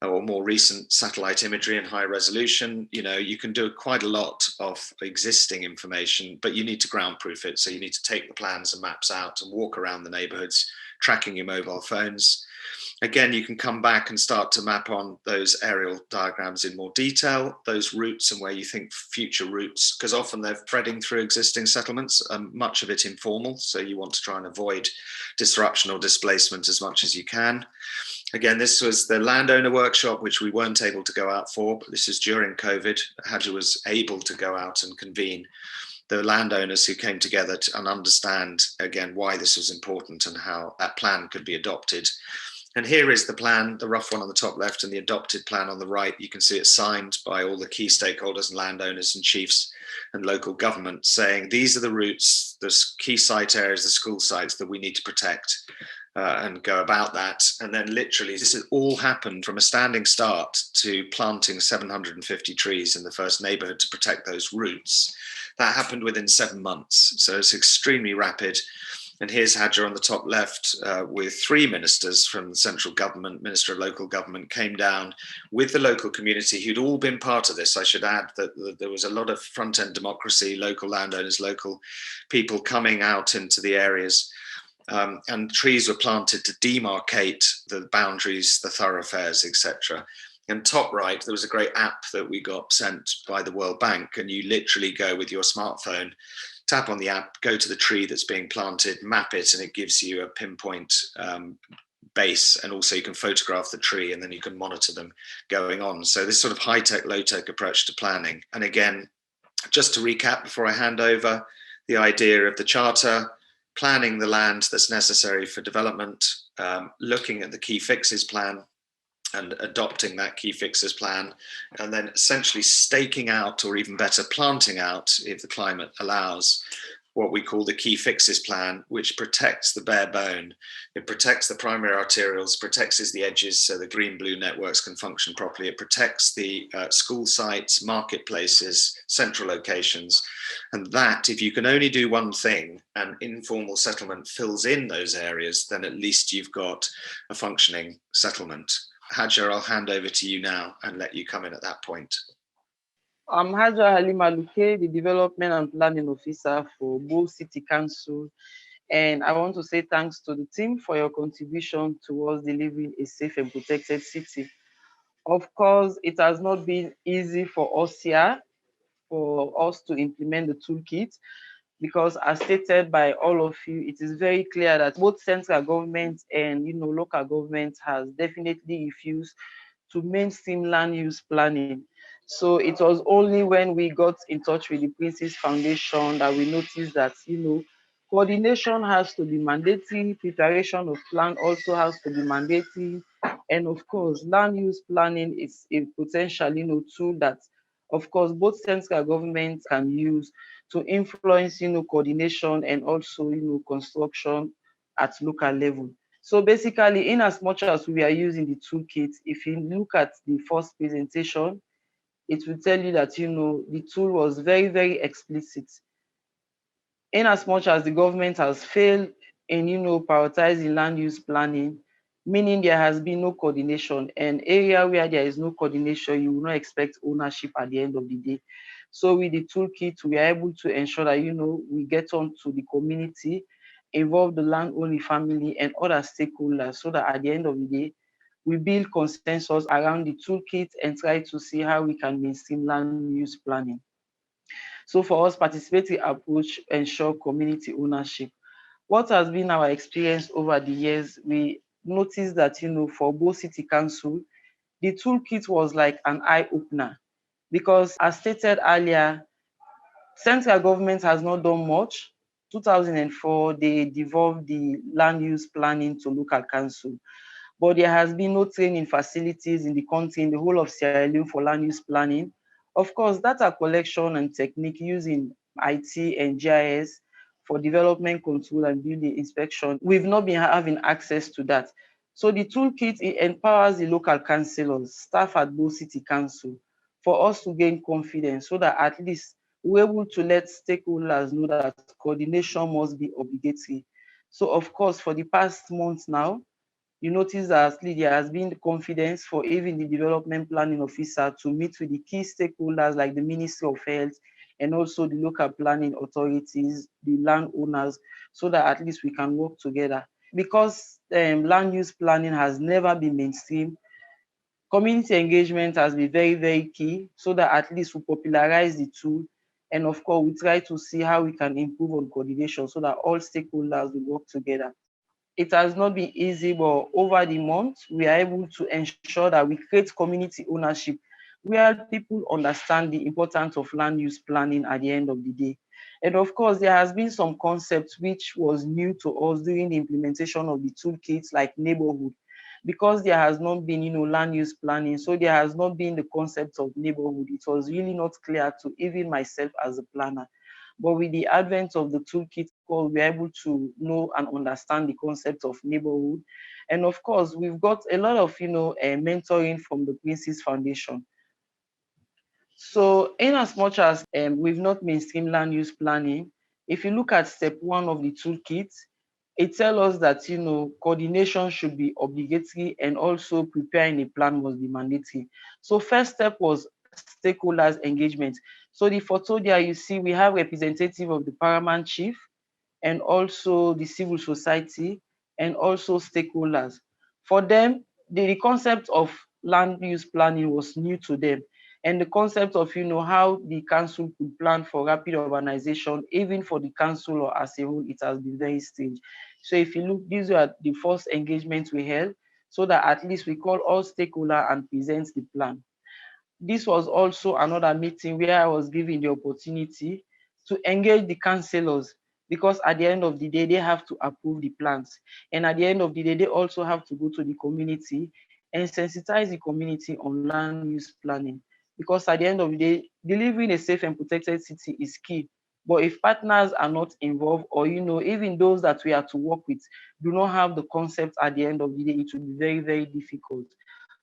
or more recent satellite imagery and high resolution, you can do quite a lot of existing information, but you need to ground proof it. So you need to take the plans and maps out and walk around the neighborhoods, tracking your mobile phones. Again, you can come back and start to map on those aerial diagrams in more detail, those routes and where you think future routes, because often they're threading through existing settlements, much of it informal. So you want to try and avoid disruption or displacement as much as you can. Again, this was the landowner workshop, which we weren't able to go out for, but this is during COVID. Haja was able to go out and convene the landowners who came together and understand, again, why this was important and how that plan could be adopted. And here is the plan, the rough one on the top left and the adopted plan on the right. You can see it's signed by all the key stakeholders and landowners and chiefs and local government, saying these are the routes, the key site areas, the school sites that we need to protect and go about that. And then literally this has all happened from a standing start to planting 750 trees in the first neighborhood to protect those routes. That happened within 7 months. So it's extremely rapid. And here's Haja on the top left with 3 ministers from the central government, Minister of Local Government, came down with the local community who'd all been part of this. I should add that there was a lot of front-end democracy, local landowners, local people coming out into the areas. And trees were planted to demarcate the boundaries, the thoroughfares, etc. And top right, there was a great app that we got sent by the World Bank, and you literally go with your smartphone, tap on the app, go to the tree that's being planted, map it, and it gives you a pinpoint base. And also you can photograph the tree and then you can monitor them going on. So this sort of high-tech, low-tech approach to planning. And again, just to recap before I hand over, the idea of the charter, planning the land that's necessary for development, looking at the key fixes plan and adopting that key fixes plan, and then essentially staking out, or even better, planting out, if the climate allows, what we call the key fixes plan, which protects the bare bone. It protects the primary arterials, protects the edges so the green-blue networks can function properly. It protects the school sites, marketplaces, central locations. And that, if you can only do one thing and informal settlement fills in those areas, then at least you've got a functioning settlement. Haja, I'll hand over to you now and let you come in at that point. I'm Haja Halimah Lukay, the Development and Planning Officer for Bo City Council. And I want to say thanks to the team for your contribution towards delivering a safe and protected city. Of course, it has not been easy for us here, for us to implement the toolkit, because as stated by all of you, it is very clear that both central government and local government has definitely refused to mainstream land use planning. So it was only when we got in touch with the Prince's Foundation that we noticed that, coordination has to be mandatory, preparation of plan also has to be mandatory. And of course, land use planning is a potential, tool that, of course, both central governments can use to influence, coordination and also, construction at local level. So basically, in as much as we are using the toolkit, if you look at the first presentation, it will tell you that, the tool was very, very explicit. In as much as the government has failed in, prioritizing land use planning, meaning there has been no coordination. An area where there is no coordination, you will not expect ownership at the end of the day. So with the toolkit, we are able to ensure that, we get on to the community, involve the landowning family and other stakeholders, so that at the end of the day, we build consensus around the toolkit and try to see how we can mainstream land use planning. So for us, participatory approach ensure community ownership. What has been our experience over the years, we noticed that, for both city council, the toolkit was like an eye-opener because, as stated earlier, central government has not done much. 2004, they devolved the land use planning to local council, but there has been no training facilities in the country, in the whole of Sierra Leone, for land use planning. Of course, data collection and technique using IT and GIS for development control and building inspection, we've not been having access to that. So the toolkit, it empowers the local councillors, staff at both city council, for us to gain confidence so that at least we're able to let stakeholders know that coordination must be obligatory. So of course, for the past months now, you notice that there has been confidence for even the development planning officer to meet with the key stakeholders like the Ministry of Health and also the local planning authorities, the landowners, so that at least we can work together. Because land use planning has never been mainstream, community engagement has been very, very key so that at least we popularize the tool. And of course, we try to see how we can improve on coordination so that all stakeholders will work together. It has not been easy, but over the months, we are able to ensure that we create community ownership where people understand the importance of land use planning at the end of the day. And of course, there has been some concepts which was new to us during the implementation of the toolkits, like neighborhood, because there has not been, land use planning. So there has not been the concept of neighborhood. It was really not clear to even myself as a planner. But with the advent of the toolkit, we're able to know and understand the concept of neighborhood. And of course, we've got a lot of, mentoring from the Prince's Foundation. So in as much as we've not mainstream land use planning, if you look at step 1 of the toolkit, it tells us that, coordination should be obligatory and also preparing a plan must be mandatory. So first step was stakeholders engagement. So the photo there you see, we have representative of the paramount chief and also the civil society and also stakeholders. For them, the concept of land use planning was new to them. And the concept of, how the council could plan for rapid urbanization, even for the council or as a whole, it has been very strange. So if you look, these were the first engagements we held, so that at least we call all stakeholders and present the plan. This was also another meeting where I was given the opportunity to engage the councillors, because at the end of the day, they have to approve the plans. And at the end of the day, they also have to go to the community and sensitize the community on land use planning. Because at the end of the day, delivering a safe and protected city is key. But if partners are not involved, or even those that we are to work with do not have the concept at the end of the day, it will be very, very difficult.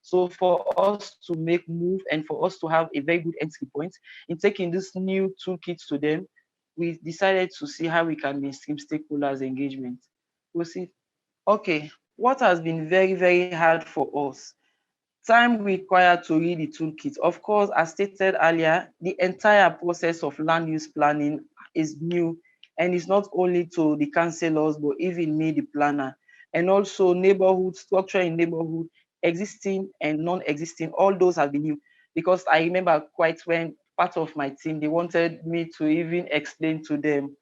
So for us to make move and for us to have a very good entry point in taking this new toolkit to them, we decided to see how we can mainstream stakeholders engagement. We'll see. Okay, what has been very, very hard for us? Time required to read the toolkit. Of course, as stated earlier, the entire process of land use planning is new, and it's not only to the councillors, but even me, the planner, and also neighborhood, structure in neighborhood, existing and non-existing, all those have been new. Because I remember quite when part of my team, they wanted me to even explain to them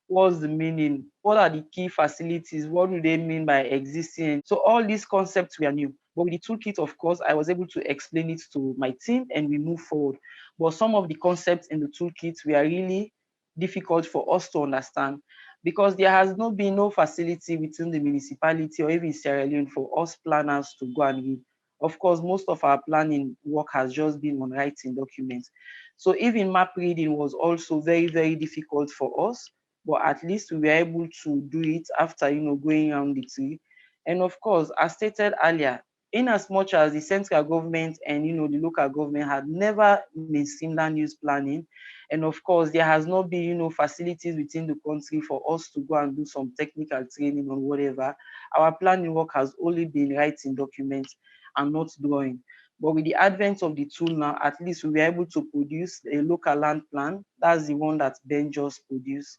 what's the meaning, what are the key facilities, what do they mean by existing. So all these concepts were new. But with the toolkit, of course, I was able to explain it to my team and we move forward. But some of the concepts in the toolkit were really difficult for us to understand, because there has not been no facility within the municipality or even Sierra Leone for us planners to go and read. Of course, most of our planning work has just been on writing documents. So even map reading was also very, very difficult for us, but at least we were able to do it after, going around the tree. And of course, as stated earlier, in as much as the central government and, the local government had never mainstream land use planning, and of course, there has not been, facilities within the country for us to go and do some technical training or whatever. Our planning work has only been writing documents and not drawing. But with the advent of the tool now, at least we were able to produce a local land plan. That's the one that Ben just produced.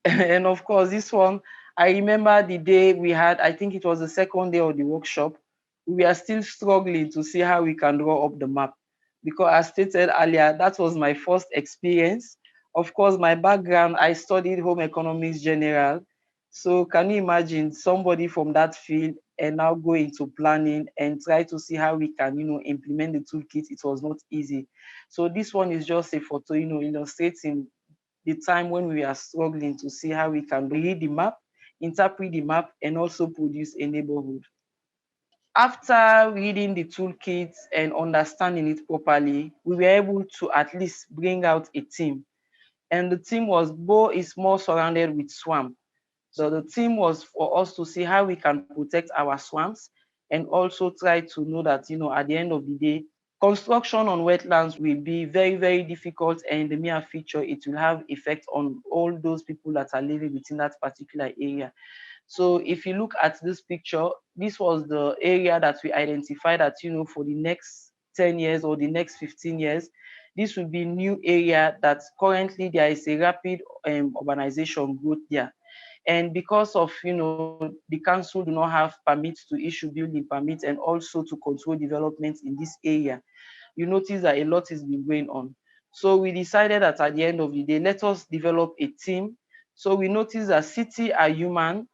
And of course, this one, I remember the day we had, I think it was the second day of the workshop, we are still struggling to see how we can draw up the map. Because as stated earlier, that was my first experience. Of course, my background, I studied home economics general. So can you imagine somebody from that field and now go into planning and try to see how we can, implement the toolkit? It was not easy. So this one is just a photo, illustrating the time when we are struggling to see how we can read the map, interpret the map, and also produce a neighborhood. After reading the toolkit and understanding it properly, we were able to at least bring out a team. And the team was Bo is more surrounded with swamp. So the team was for us to see how we can protect our swamps and also try to know that, at the end of the day, construction on wetlands will be very, very difficult, and in the near future, it will have effect on all those people that are living within that particular area. So if you look at this picture, this was the area that we identified that, for the next 10 years or the next 15 years, this will be new area that currently there is a rapid urbanization growth there. And because of, the council do not have permits to issue building permits and also to control development in this area, you notice that a lot has been going on. So we decided that at the end of the day, let us develop a team. So we noticed that cities are human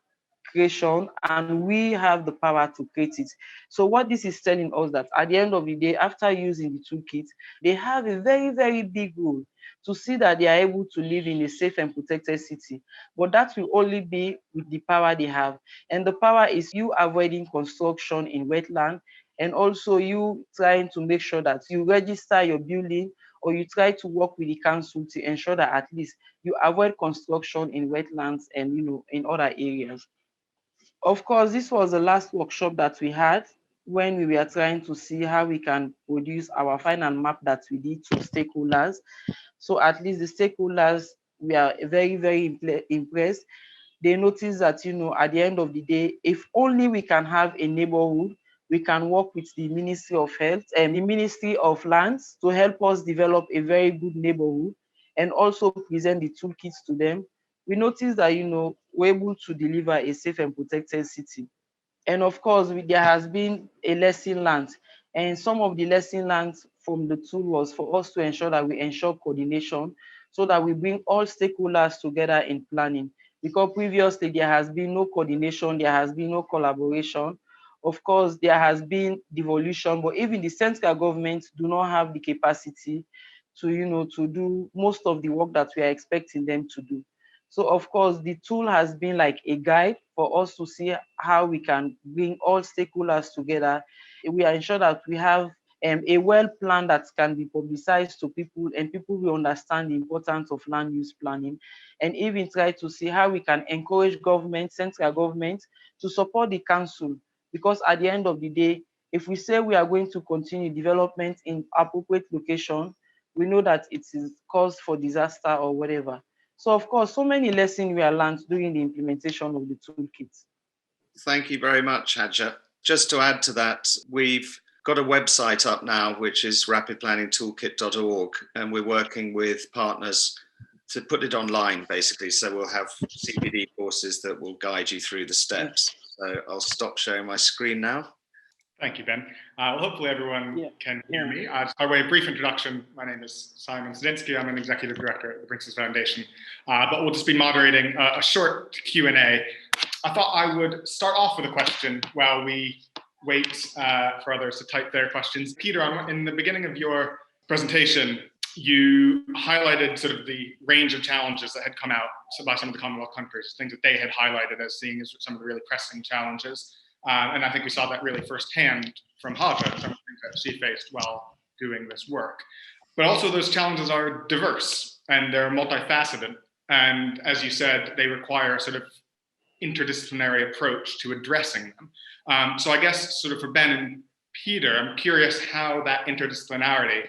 creation and we have the power to create it. So what this is telling us that at the end of the day, after using the toolkit, they have a very, very big role to see that they are able to live in a safe and protected city. But that will only be with the power they have. And the power is you avoiding construction in wetland, and also you trying to make sure that you register your building, or you try to work with the council to ensure that at least you avoid construction in wetlands and in other areas. Of course, this was the last workshop that we had when we were trying to see how we can produce our final map that we did to stakeholders. So at least the stakeholders were very, very impressed. They noticed that, at the end of the day, if only we can have a neighborhood, we can work with the Ministry of Health and the Ministry of Lands to help us develop a very good neighborhood and also present the toolkits to them. We noticed that, we're able to deliver a safe and protected city. And of course, there has been a lesson learned. And some of the lesson learned from the tool was for us to ensure that we ensure coordination so that we bring all stakeholders together in planning. Because previously there has been no coordination, there has been no collaboration. Of course, there has been devolution, but even the central government do not have the capacity to do most of the work that we are expecting them to do. So of course, the tool has been like a guide for us to see how we can bring all stakeholders together. We are ensure that we have a well plan that can be publicized to people, and people will understand the importance of land use planning, and even try to see how we can encourage government, central government, to support the council. Because at the end of the day, if we say we are going to continue development in appropriate location, we know that it is cause for disaster or whatever. So of course, so many lessons we are learned during the implementation of the toolkit. Thank you very much, Haja. Just to add to that, we've got a website up now, which is rapidplanningtoolkit.org, and we're working with partners to put it online, basically. So we'll have CPD courses that will guide you through the steps. So I'll stop sharing my screen now. Thank you, Ben. Well, hopefully everyone can hear me. By way of brief introduction, my name is Simon Zdinsky. I'm an executive director at the Princess Foundation, but we'll just be moderating a short Q&A. I thought I would start off with a question while we wait for others to type their questions. Peter, in the beginning of your presentation, you highlighted sort of the range of challenges that had come out by some of the Commonwealth countries, things that they had highlighted as seeing as some of the really pressing challenges. And I think we saw that really firsthand from Haja, some of the things that she faced while doing this work. But also those challenges are diverse and they're multifaceted. And as you said, they require a sort of interdisciplinary approach to addressing them. So I guess sort of for Ben and Peter, I'm curious how that interdisciplinarity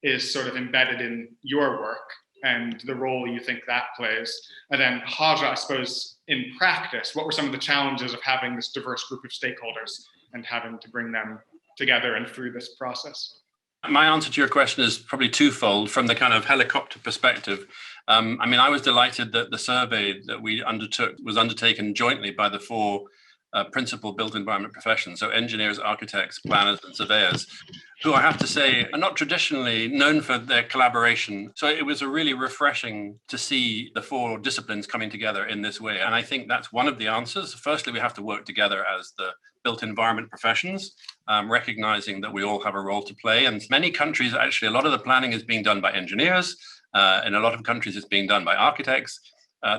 is sort of embedded in your work and the role you think that plays. And then Haja, I suppose, in practice, what were some of the challenges of having this diverse group of stakeholders and having to bring them together and through this process? My answer to your question is probably twofold. From the kind of helicopter perspective, I was delighted that the survey that we undertook was undertaken jointly by the four principal built environment professions, so engineers, architects, planners, and surveyors, who I have to say are not traditionally known for their collaboration. So it was a really refreshing to see the four disciplines coming together in this way. And I think that's one of the answers. Firstly, we have to work together as the built environment professions, recognizing that we all have a role to play. And many countries, actually, a lot of the planning is being done by engineers. In a lot of countries, it's being done by architects.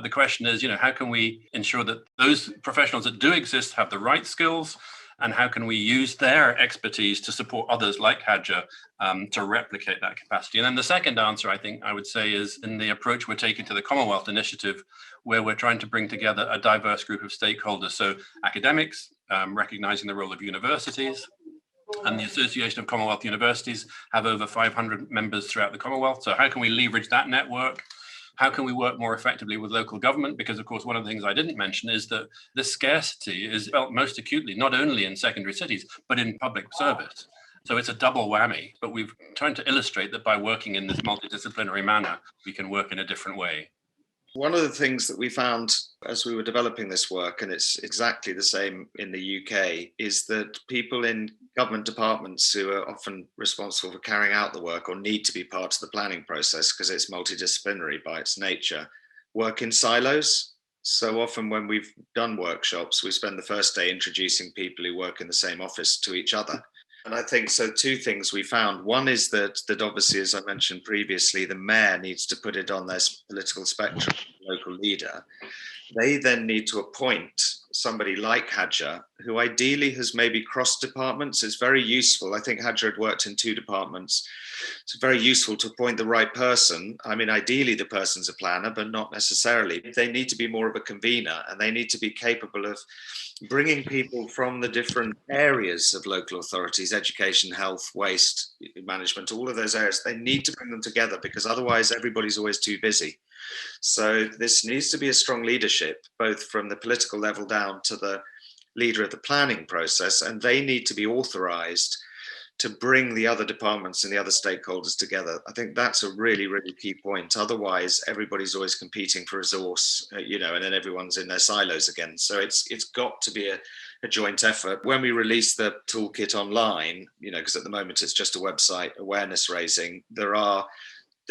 The question is, how can we ensure that those professionals that do exist have the right skills, and how can we use their expertise to support others like Haja to replicate that capacity? And then the second answer, I think I would say, is in the approach we're taking to the Commonwealth Initiative, where we're trying to bring together a diverse group of stakeholders. So academics, recognizing the role of universities, and the Association of Commonwealth Universities have over 500 members throughout the Commonwealth. So how can we leverage that network? How can we work more effectively with local government? Because, of course, one of the things I didn't mention is that the scarcity is felt most acutely, not only in secondary cities, but in public service. So it's a double whammy. But we've tried to illustrate that by working in this multidisciplinary manner, we can work in a different way. One of the things that we found as we were developing this work, and it's exactly the same in the UK, is that people in government departments who are often responsible for carrying out the work or need to be part of the planning process because it's multidisciplinary by its nature, work in silos. So often when we've done workshops, we spend the first day introducing people who work in the same office to each other. And I think so two things we found. One is that obviously, as I mentioned previously, the mayor needs to put it on their political spectrum, local leader. They then need to appoint somebody like Haja, who ideally has maybe crossed departments. It's very useful. I think Haja had worked in 2 departments. It's very useful to appoint the right person. I mean, ideally the person's a planner, but not necessarily. They need to be more of a convener, and they need to be capable of bringing people from the different areas of local authorities, education, health, waste management, all of those areas. They need to bring them together because otherwise everybody's always too busy. So this needs to be a strong leadership, both from the political level down to the leader of the planning process, and they need to be authorized to bring the other departments and the other stakeholders together. I think that's a really, really key point. Otherwise, everybody's always competing for resource, and then everyone's in their silos again. So it's got to be a joint effort. When we release the toolkit online, because at the moment it's just a website awareness raising,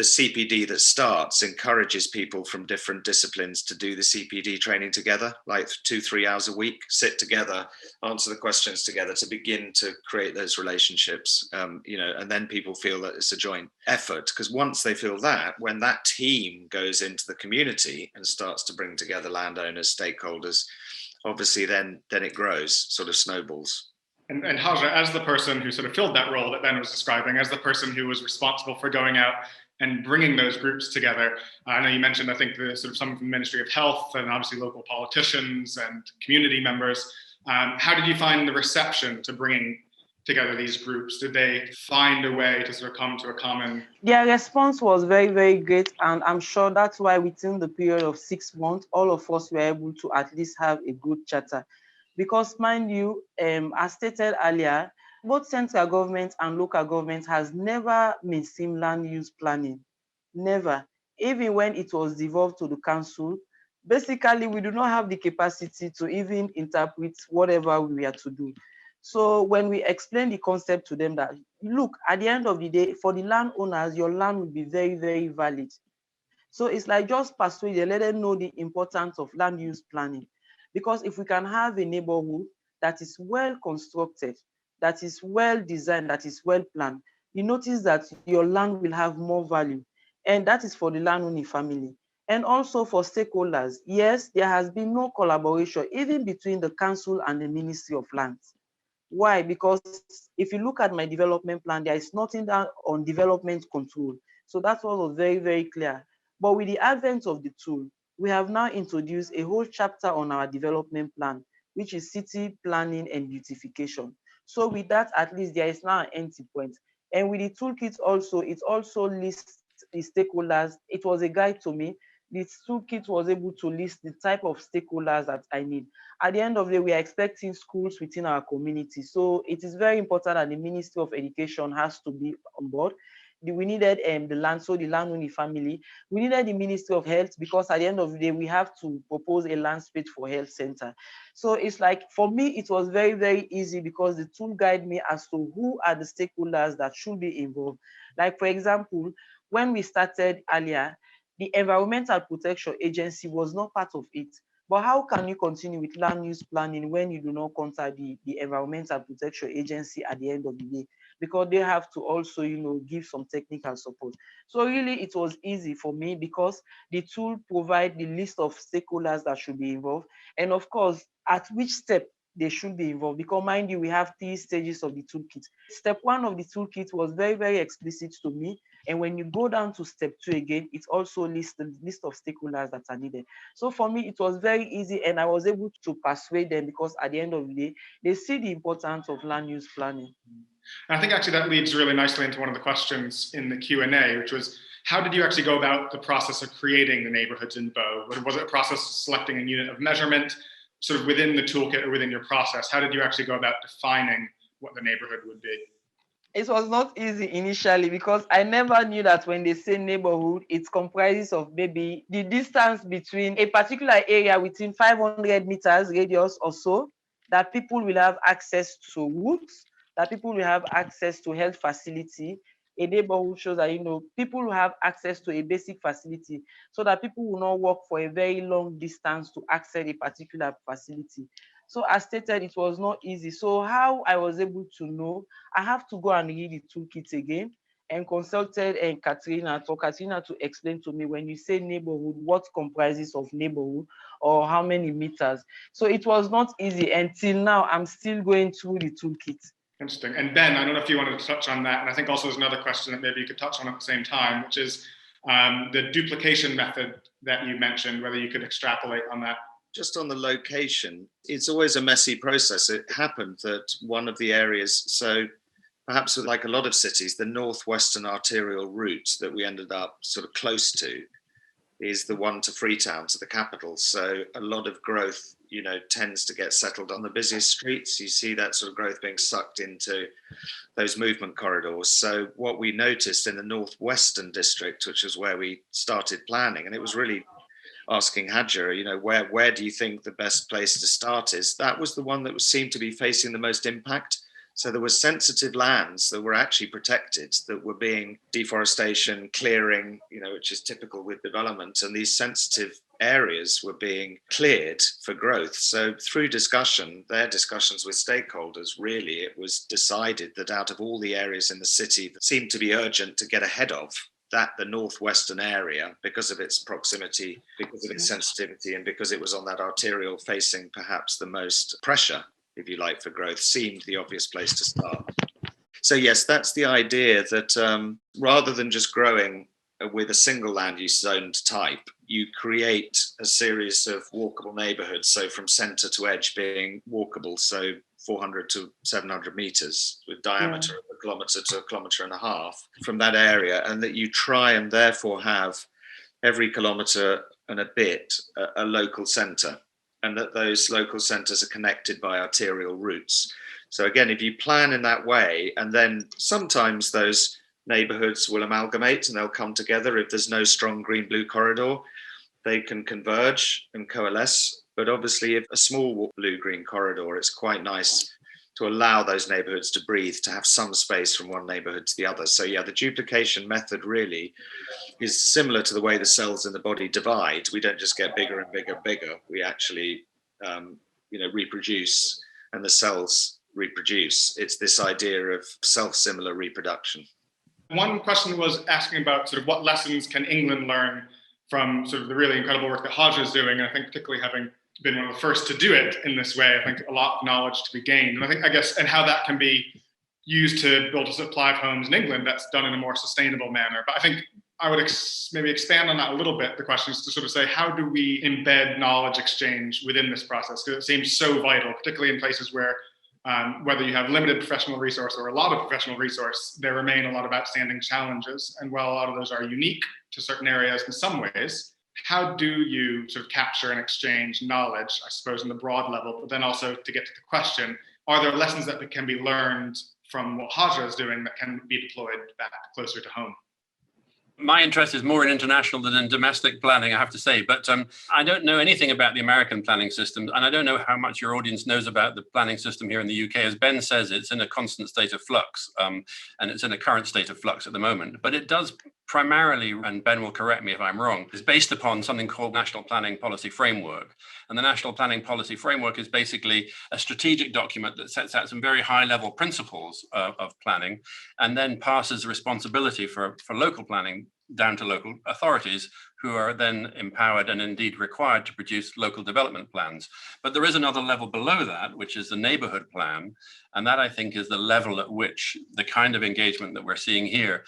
the CPD that starts encourages people from different disciplines to do the CPD training together, like 2-3 hours a week, sit together, answer the questions together to begin to create those relationships, and then people feel that it's a joint effort. Because once they feel that, when that team goes into the community and starts to bring together landowners, stakeholders, obviously then it grows, sort of snowballs. And Haja, as the person who sort of filled that role that Ben was describing, as the person who was responsible for going out and bringing those groups together, I know you mentioned, I think, the sort of some from the Ministry of Health and obviously local politicians and community members. How did you find the reception to bringing together these groups? Did they find a way to sort of come to a common? Their response was very, very great. And I'm sure that's why within the period of 6 months, all of us were able to at least have a good charter. Because mind you, as stated earlier, both central government and local government has never mainstreamed land use planning. Never. Even when it was devolved to the council, basically we do not have the capacity to even interpret whatever we are to do. So when we explain the concept to them that, look, at the end of the day, for the landowners, your land will be very, very valid. So it's like just persuade them, let them know the importance of land use planning. Because if we can have a neighborhood that is well constructed, that is well designed, that is well planned, you notice that your land will have more value. And that is for the landowning family. And also for stakeholders. Yes, there has been no collaboration, even between the council and the Ministry of Lands. Why? Because if you look at my development plan, there is nothing down on development control. So that was very, very clear. But with the advent of the tool, we have now introduced a whole chapter on our development plan, which is city planning and beautification. So with that, at least there is now an entry point. And with the toolkit also, it also lists the stakeholders. It was a guide to me. This toolkit was able to list the type of stakeholders that I need. At the end of the day, we are expecting schools within our community. So it is very important that the Ministry of Education has to be on board. we needed the land, so the landowner family. We needed the Ministry of Health, because at the end of the day, we have to propose a land space for health center. So it's like, for me, it was very, very easy, because the tool guide me as to who are the stakeholders that should be involved. Like, for example, when we started earlier, the Environmental Protection Agency was not part of it. But how can you continue with land use planning when you do not contact the Environmental Protection Agency at the end of the day? Because they have to also, give some technical support. So really, it was easy for me, because the tool provide the list of stakeholders that should be involved. And of course, at which step they should be involved, because mind you, we have 3 stages of the toolkit. Step 1 of the toolkit was very, very explicit to me. And when you go down to step 2 again, it also lists the list of stakeholders that are needed. So for me, it was very easy, and I was able to persuade them, because at the end of the day, they see the importance of land use planning. And I think actually that leads really nicely into one of the questions in the Q&A, which was, how did you actually go about the process of creating the neighborhoods in INTBAU? Was it a process of selecting a unit of measurement, sort of within the toolkit or within your process? How did you actually go about defining what the neighborhood would be? It was not easy initially, because I never knew that when they say neighborhood, it comprises of maybe the distance between a particular area within 500 meters radius or so, that people will have access to woods, that people will have access to health facility. A neighborhood shows that, people will have access to a basic facility, so that people will not walk for a very long distance to access a particular facility. So as stated, it was not easy. So how I was able to know, I have to go and read the toolkit again, and consulted Katrina to explain to me, when you say neighborhood, what comprises of neighborhood, or how many meters. So it was not easy. Until now, I'm still going through the toolkit. Interesting. And Ben, I don't know if you wanted to touch on that. And I think also there's another question that maybe you could touch on at the same time, which is the duplication method that you mentioned, whether you could extrapolate on that. Just on the location, it's always a messy process. It happened that one of the areas, so perhaps like a lot of cities, the northwestern arterial route that we ended up sort of close to is the one to Freetown, to the capital. So a lot of growth, tends to get settled on the busiest streets. You see that sort of growth being sucked into those movement corridors. So what we noticed in the northwestern district, which is where we started planning, and it was really asking Haja, where do you think the best place to start is? That was the one that seemed to be facing the most impact. So there were sensitive lands that were actually protected, that were being deforestation, clearing, which is typical with development. And these sensitive areas were being cleared for growth. So through their discussions with stakeholders, really, it was decided that out of all the areas in the city that seemed to be urgent to get ahead of, that the northwestern area, because of its proximity, because of its sensitivity, and because it was on that arterial facing perhaps the most pressure, if you like, for growth, seemed the obvious place to start. So yes, that's the idea, that rather than just growing with a single land use zoned type, you create a series of walkable neighborhoods. So from center to edge being walkable, so 400 to 700 meters with diameter of a kilometer to a kilometer and a half from that area, and that you try and therefore have every kilometer and a bit a local center, and that those local centers are connected by arterial routes. So again, if you plan in that way, and then sometimes those neighborhoods will amalgamate and they'll come together. If there's no strong green-blue corridor, they can converge and coalesce. But obviously, if a small blue-green corridor, it's quite nice to allow those neighborhoods to breathe, to have some space from one neighborhood to the other. So yeah, the duplication method really is similar to the way the cells in the body divide. We don't just get bigger and bigger and bigger. We actually, reproduce, and the cells reproduce. It's this idea of self-similar reproduction. One question was asking about sort of what lessons can England learn from sort of the really incredible work that Haja is doing. And I think particularly having been one of the first to do it in this way, I think a lot of knowledge to be gained. And and how that can be used to build a supply of homes in England that's done in a more sustainable manner. But I think I would maybe expand on that a little bit. The question is to sort of say, how do we embed knowledge exchange within this process? Because it seems so vital, particularly in places where whether you have limited professional resource or a lot of professional resource, there remain a lot of outstanding challenges. And while a lot of those are unique to certain areas in some ways, how do you sort of capture and exchange knowledge, I suppose, in the broad level, but then also to get to the question, are there lessons that can be learned from what Haja is doing that can be deployed back closer to home? My interest is more in international than in domestic planning, I have to say, but I don't know anything about the American planning system, and I don't know how much your audience knows about the planning system here in the UK. As Ben says, it's in a constant state of flux, and it's in a current state of flux at the moment, but it does primarily, and Ben will correct me if I'm wrong, is based upon something called National Planning Policy Framework. And the National Planning Policy Framework is basically a strategic document that sets out some very high-level principles of planning, and then passes responsibility for local planning down to local authorities, who are then empowered and indeed required to produce local development plans. But there is another level below that, which is the neighborhood plan. And that, I think, is the level at which the kind of engagement that we're seeing here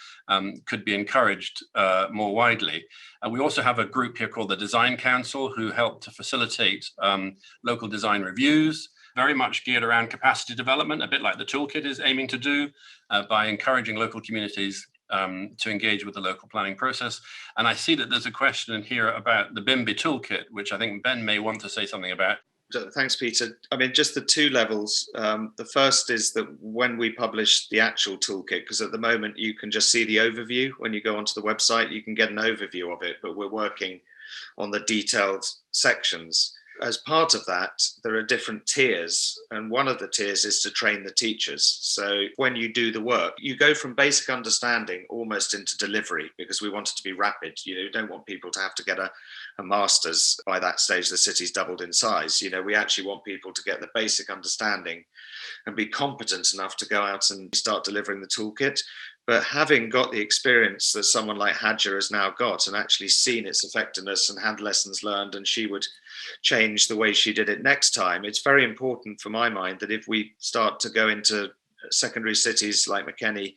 could be encouraged more widely. And we also have a group here called the Design Council, who help to facilitate local design reviews, very much geared around capacity development, a bit like the toolkit is aiming to do, by encouraging local communities to engage with the local planning process. And I see that there's a question in here about the BIMBI toolkit, which I think Ben may want to say something about. Thanks, Peter. I mean, just the two levels. The first is that when we publish the actual toolkit, because at the moment you can just see the overview. When you go onto the website, you can get an overview of it, but we're working on the detailed sections. As part of that, there are different tiers, and one of the tiers is to train the teachers. So when you do the work, you go from basic understanding almost into delivery, because we want it to be rapid. You don't want people to have to get a master's. By that stage, the city's doubled in size. We actually want people to get the basic understanding and be competent enough to go out and start delivering the toolkit. But having got the experience that someone like Haja has now got and actually seen its effectiveness and had lessons learned, and she would change the way she did it next time, it's very important for my mind that if we start to go into secondary cities like Makeni,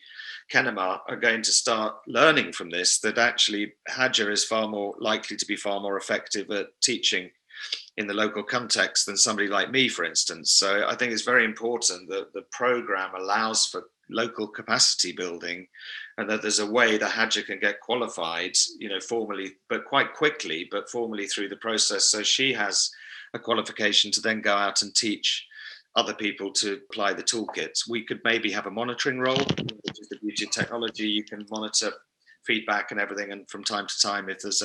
Kenema are going to start learning from this, that actually Haja is far more likely to be far more effective at teaching in the local context than somebody like me, for instance. So I think it's very important that the program allows for local capacity building, and that there's a way that Haja can get qualified, formally, but quite quickly, but formally through the process. So she has a qualification to then go out and teach other people to apply the toolkits. We could maybe have a monitoring role, which is the beauty of technology. You can monitor feedback and everything, and from time to time, if there's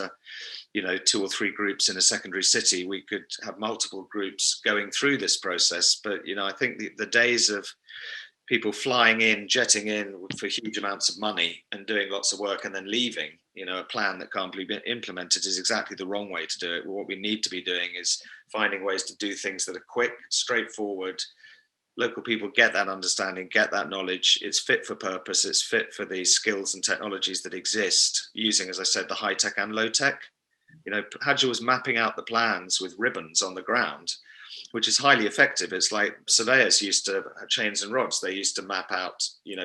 2 or 3 groups in a secondary city, we could have multiple groups going through this process. But I think the days of people flying in, jetting in for huge amounts of money and doing lots of work and then leaving, a plan that can't be implemented is exactly the wrong way to do it. What we need to be doing is finding ways to do things that are quick, straightforward. Local people get that understanding, get that knowledge. It's fit for purpose. It's fit for the skills and technologies that exist, using, as I said, the high tech and low tech. Haja was mapping out the plans with ribbons on the ground, which is highly effective. It's like surveyors used to have chains and rods. They used to map out,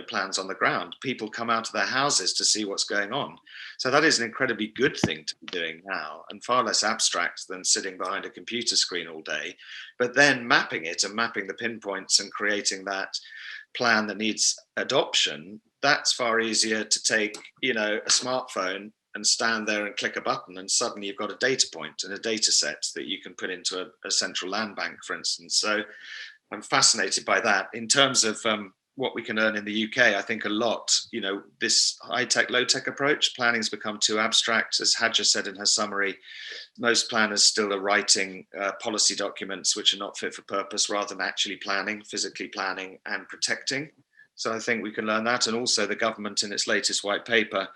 plans on the ground. People come out of their houses to see what's going on. So that is an incredibly good thing to be doing now, and far less abstract than sitting behind a computer screen all day. But then mapping it and mapping the pinpoints and creating that plan that needs adoption, that's far easier to take, a smartphone and stand there and click a button, and suddenly you've got a data point and a data set that you can put into a central land bank, for instance. So I'm fascinated by that. In terms of what we can earn in the UK, I think a lot, this high-tech, low-tech approach, planning's become too abstract. As Haja said in her summary, most planners still are writing policy documents which are not fit for purpose, rather than actually planning, physically planning and protecting. So I think we can learn that. And also the government in its latest white paper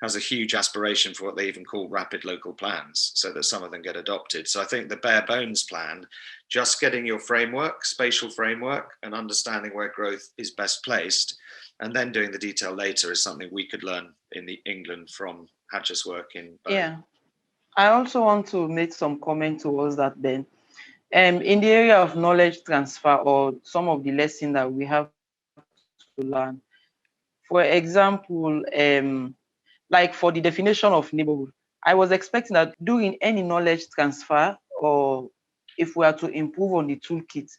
has a huge aspiration for what they even call rapid local plans, so that some of them get adopted. So I think the bare bones plan, just getting your framework, spatial framework, and understanding where growth is best placed, and then doing the detail later, is something we could learn in England from Haja's work in Bern. Yeah, I also want to make some comment towards that, Ben. In the area of knowledge transfer, or some of the lessons that we have to learn, for example, like for the definition of neighborhood, I was expecting that during any knowledge transfer, or if we are to improve on the toolkit,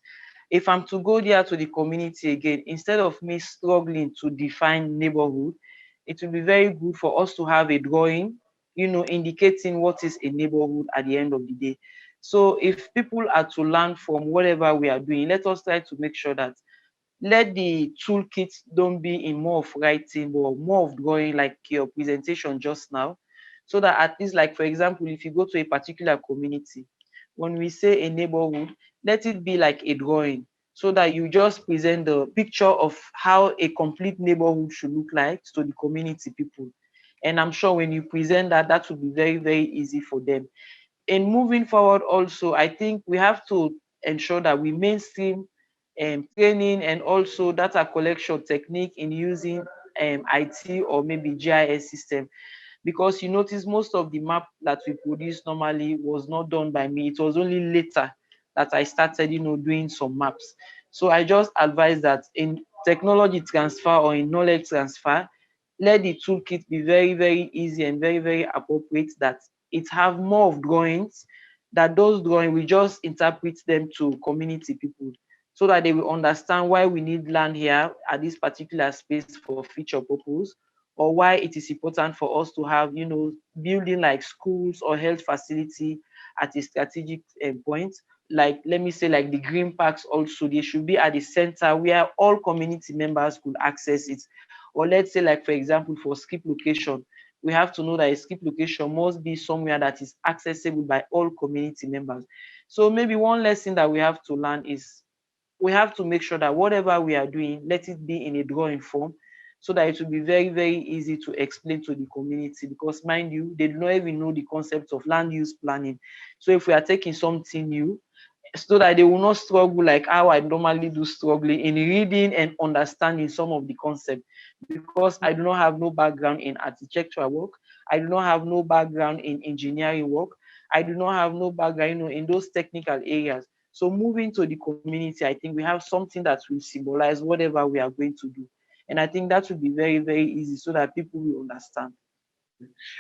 if I'm to go there to the community again, instead of me struggling to define neighborhood, it will be very good for us to have a drawing, indicating what is a neighborhood at the end of the day. So if people are to learn from whatever we are doing, let us try to make sure that let the toolkit don't be in more of writing, but more of drawing, like your presentation just now, so that at least, like for example, if you go to a particular community, when we say a neighborhood, let it be like a drawing, so that you just present the picture of how a complete neighborhood should look like to the community people. And I'm sure when you present that, that will be very, very easy for them. In moving forward also, I think we have to ensure that we mainstream training and also data collection technique in using IT or maybe GIS system, because you notice most of the map that we produce normally was not done by me. It was only later that I started, doing some maps. So I just advise that in technology transfer or in knowledge transfer, let the toolkit be very, very easy and very, very appropriate, that it have more of drawings, that those drawings, we just interpret them to community people so that they will understand why we need land here at this particular space for future purpose, or why it is important for us to have, building like schools or health facility at a strategic point. Like, let me say, like the green parks also, they should be at the center where all community members could access it. Or let's say, like, for example, for skip location, we have to know that a skip location must be somewhere that is accessible by all community members. So maybe one lesson that we have to learn is we have to make sure that whatever we are doing, let it be in a drawing form, so that it will be very, very easy to explain to the community, because mind you, they do not even know the concept of land use planning. So if we are taking something new, so that they will not struggle like how I normally do, struggling in reading and understanding some of the concept, because I do not have no background in architectural work. I do not have no background in engineering work. I do not have no background, in those technical areas. So moving to the community, I think we have something that will symbolize whatever we are going to do. And I think that will be very, very easy so that people will understand.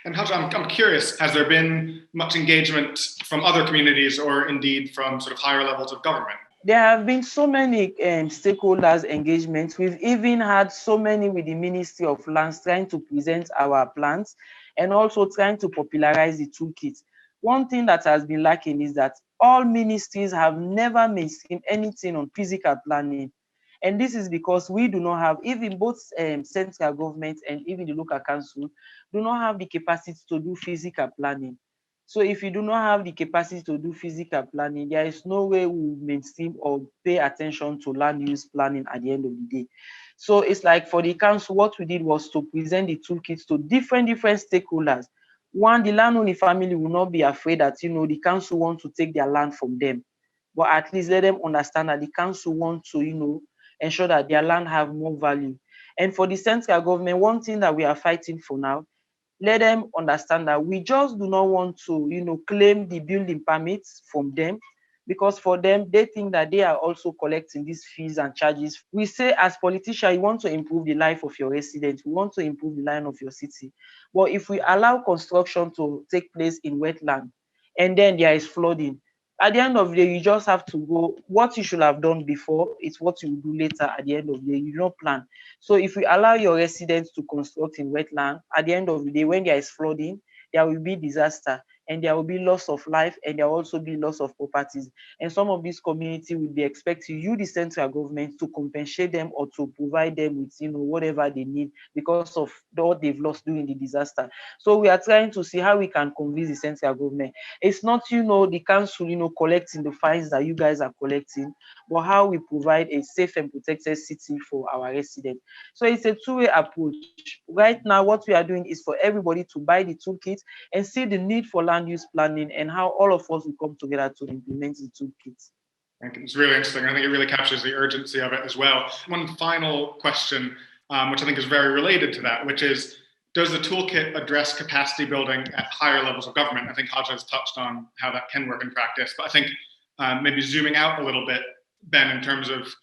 And Haja, I'm curious, has there been much engagement from other communities or indeed from sort of higher levels of government? There have been so many stakeholders engagements. We've even had so many with the Ministry of Lands trying to present our plans and also trying to popularize the toolkit. One thing that has been lacking is that all ministries have never mainstreamed anything on physical planning. And this is because we do not have, even both central government and even the local council do not have the capacity to do physical planning. So if you do not have the capacity to do physical planning, there is no way we will mainstream or pay attention to land use planning at the end of the day. So it's like for the council, what we did was to present the toolkits to different stakeholders. One, the landowner family will not be afraid that, the council want to take their land from them, but at least let them understand that the council want to, ensure that their land have more value. And for the central government, one thing that we are fighting for now, let them understand that we just do not want to, claim the building permits from them, because for them, they think that they are also collecting these fees and charges. We say as politicians, you want to improve the life of your residents, we want to improve the life of your city. But if we allow construction to take place in wetland and then there is flooding, at the end of the day, you just have to go, what you should have done before, it's what you will do later at the end of the day. You don't plan. So if we allow your residents to construct in wetland, at the end of the day, when there is flooding, there will be disaster and there will be loss of life and there will also be loss of properties. And some of these communities will be expecting you, the central government, to compensate them or to provide them with, whatever they need because of what they've lost during the disaster. So we are trying to see how we can convince the central government. It's not, the council, collecting the fines that you guys are collecting, but how we provide a safe and protected city for our residents. So it's a two-way approach. Right now, what we are doing is for everybody to buy the toolkit and see the need for land use planning and how all of us will come together to implement the toolkit. Thank you. It's really interesting. I think it really captures the urgency of it as well. One final question, which I think is very related to that, which is, does the toolkit address capacity building at higher levels of government? I think Haja has touched on how that can work in practice, but I think maybe zooming out a little bit, Ben, in terms of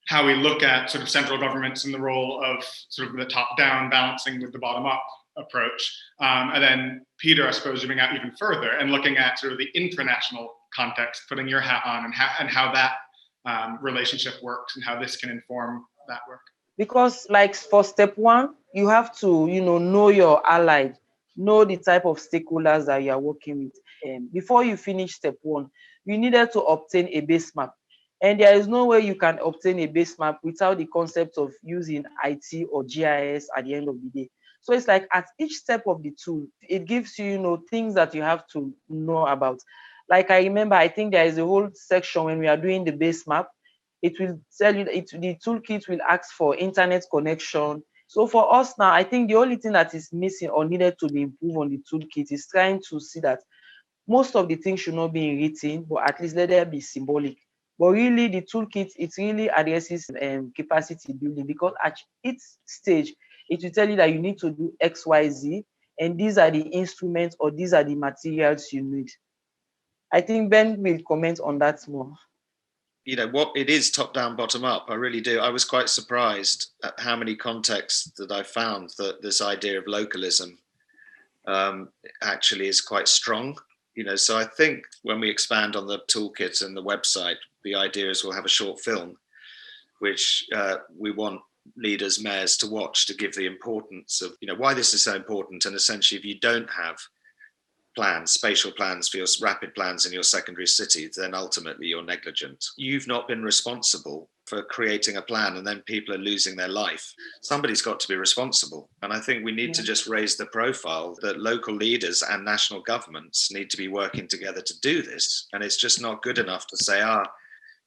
how we look at sort of central governments and the role of sort of the top-down balancing with the bottom-up approach. And then Peter, I suppose, zooming out even further and looking at sort of the intranational context, putting your hat on and how that relationship works and how this can inform that work. Because like for step one, you have to, know your allied, know the type of stakeholders that you are working with. Before you finish step one, you needed to obtain a base map. And there is no way you can obtain a base map without the concept of using IT or GIS at the end of the day. So it's like at each step of the tool, it gives you, things that you have to know about. Like I remember, I think there is a whole section when we are doing the base map, it will tell you that the toolkit will ask for internet connection. So for us now, I think the only thing that is missing or needed to be improved on the toolkit is trying to see that most of the things should not be in written, but at least let them be symbolic. But really, the toolkit, it really addresses capacity building, because at each stage, it will tell you that you need to do X, Y, Z, and these are the instruments or these are the materials you need. I think Ben will comment on that more. What it is top down, bottom up. I really do. I was quite surprised at how many contexts that I found that this idea of localism actually is quite strong. So I think when we expand on the toolkit and the website, the idea is we'll have a short film, which we want leaders, mayors to watch, to give the importance of, why this is so important. And essentially, if you don't have plans, spatial plans for your rapid plans in your secondary city, then ultimately you're negligent. You've not been responsible for creating a plan, and then people are losing their life. Somebody's got to be responsible. And I think we need to just raise the profile that local leaders and national governments need to be working together to do this. And it's just not good enough to say,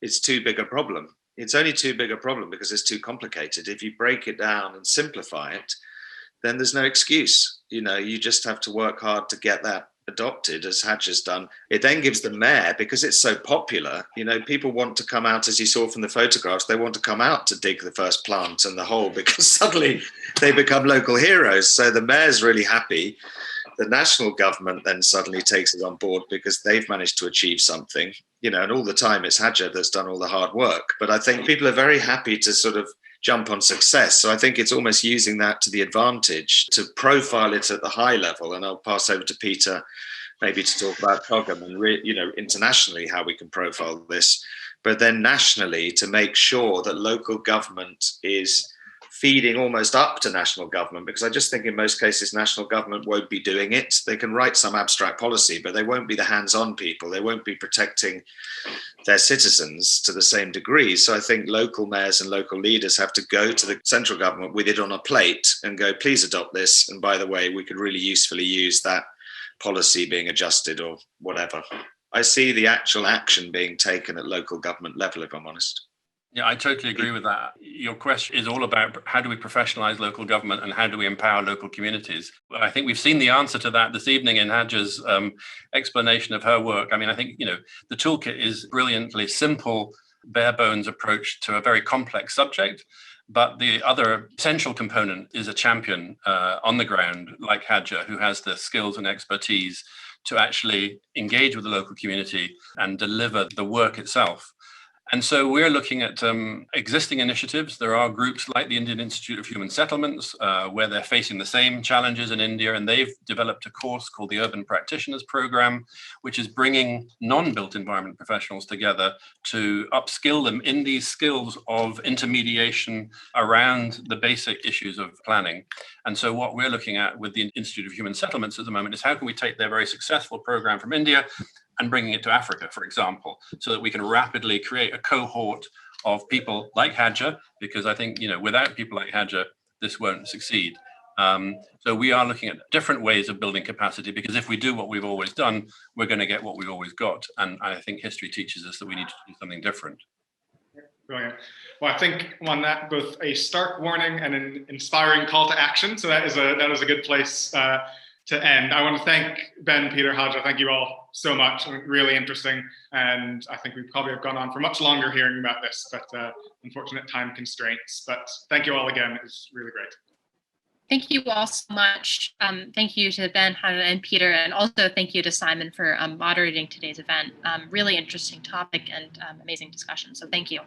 it's too big a problem. It's only too big a problem because it's too complicated. If you break it down and simplify it, then there's no excuse. You just have to work hard to get that adopted, as Haja's done. It then gives the mayor, because it's so popular, people want to come out, as you saw from the photographs, they want to come out to dig the first plant and the hole, because suddenly they become local heroes. So the mayor's really happy. The national government then suddenly takes it on board because they've managed to achieve something, and all the time it's Haja that's done all the hard work. But I think people are very happy to sort of jump on success. So I think it's almost using that to the advantage to profile it at the high level. And I'll pass over to Peter, maybe to talk about COGM and, internationally how we can profile this, but then nationally to make sure that local government is feeding almost up to national government, because I just think in most cases, national government won't be doing it. They can write some abstract policy, but they won't be the hands-on people. They won't be protecting their citizens to the same degree. So I think local mayors and local leaders have to go to the central government with it on a plate and go, please adopt this. And by the way, we could really usefully use that policy being adjusted or whatever. I see the actual action being taken at local government level, if I'm honest. Yeah, I totally agree with that. Your question is all about how do we professionalize local government and how do we empower local communities? Well, I think we've seen the answer to that this evening in Haja's explanation of her work. I mean, I think, the toolkit is a brilliantly simple, bare bones approach to a very complex subject. But the other essential component is a champion on the ground like Haja, who has the skills and expertise to actually engage with the local community and deliver the work itself. And so we're looking at existing initiatives. There are groups like the Indian Institute of Human Settlements, where they're facing the same challenges in India, and they've developed a course called the Urban Practitioners Program, which is bringing non-built environment professionals together to upskill them in these skills of intermediation around the basic issues of planning. And so what we're looking at with the Institute of Human Settlements at the moment is how can we take their very successful program from India and bringing it to Africa, for example, so that we can rapidly create a cohort of people like Haja, because I think, without people like Haja, this won't succeed. So we are looking at different ways of building capacity, because if we do what we've always done, we're going to get what we've always got. And I think history teaches us that we need to do something different. Brilliant. Well, I think on that, both a stark warning and an inspiring call to action. So that is a good place to end. I want to thank Ben, Peter, Haja. Thank you all so much. Really interesting. And I think we probably have gone on for much longer hearing about this, but unfortunate time constraints. But thank you all again. It was really great. Thank you all so much. Thank you to Ben, Haja, and Peter, and also thank you to Simon for moderating today's event. Really interesting topic and amazing discussion. So thank you.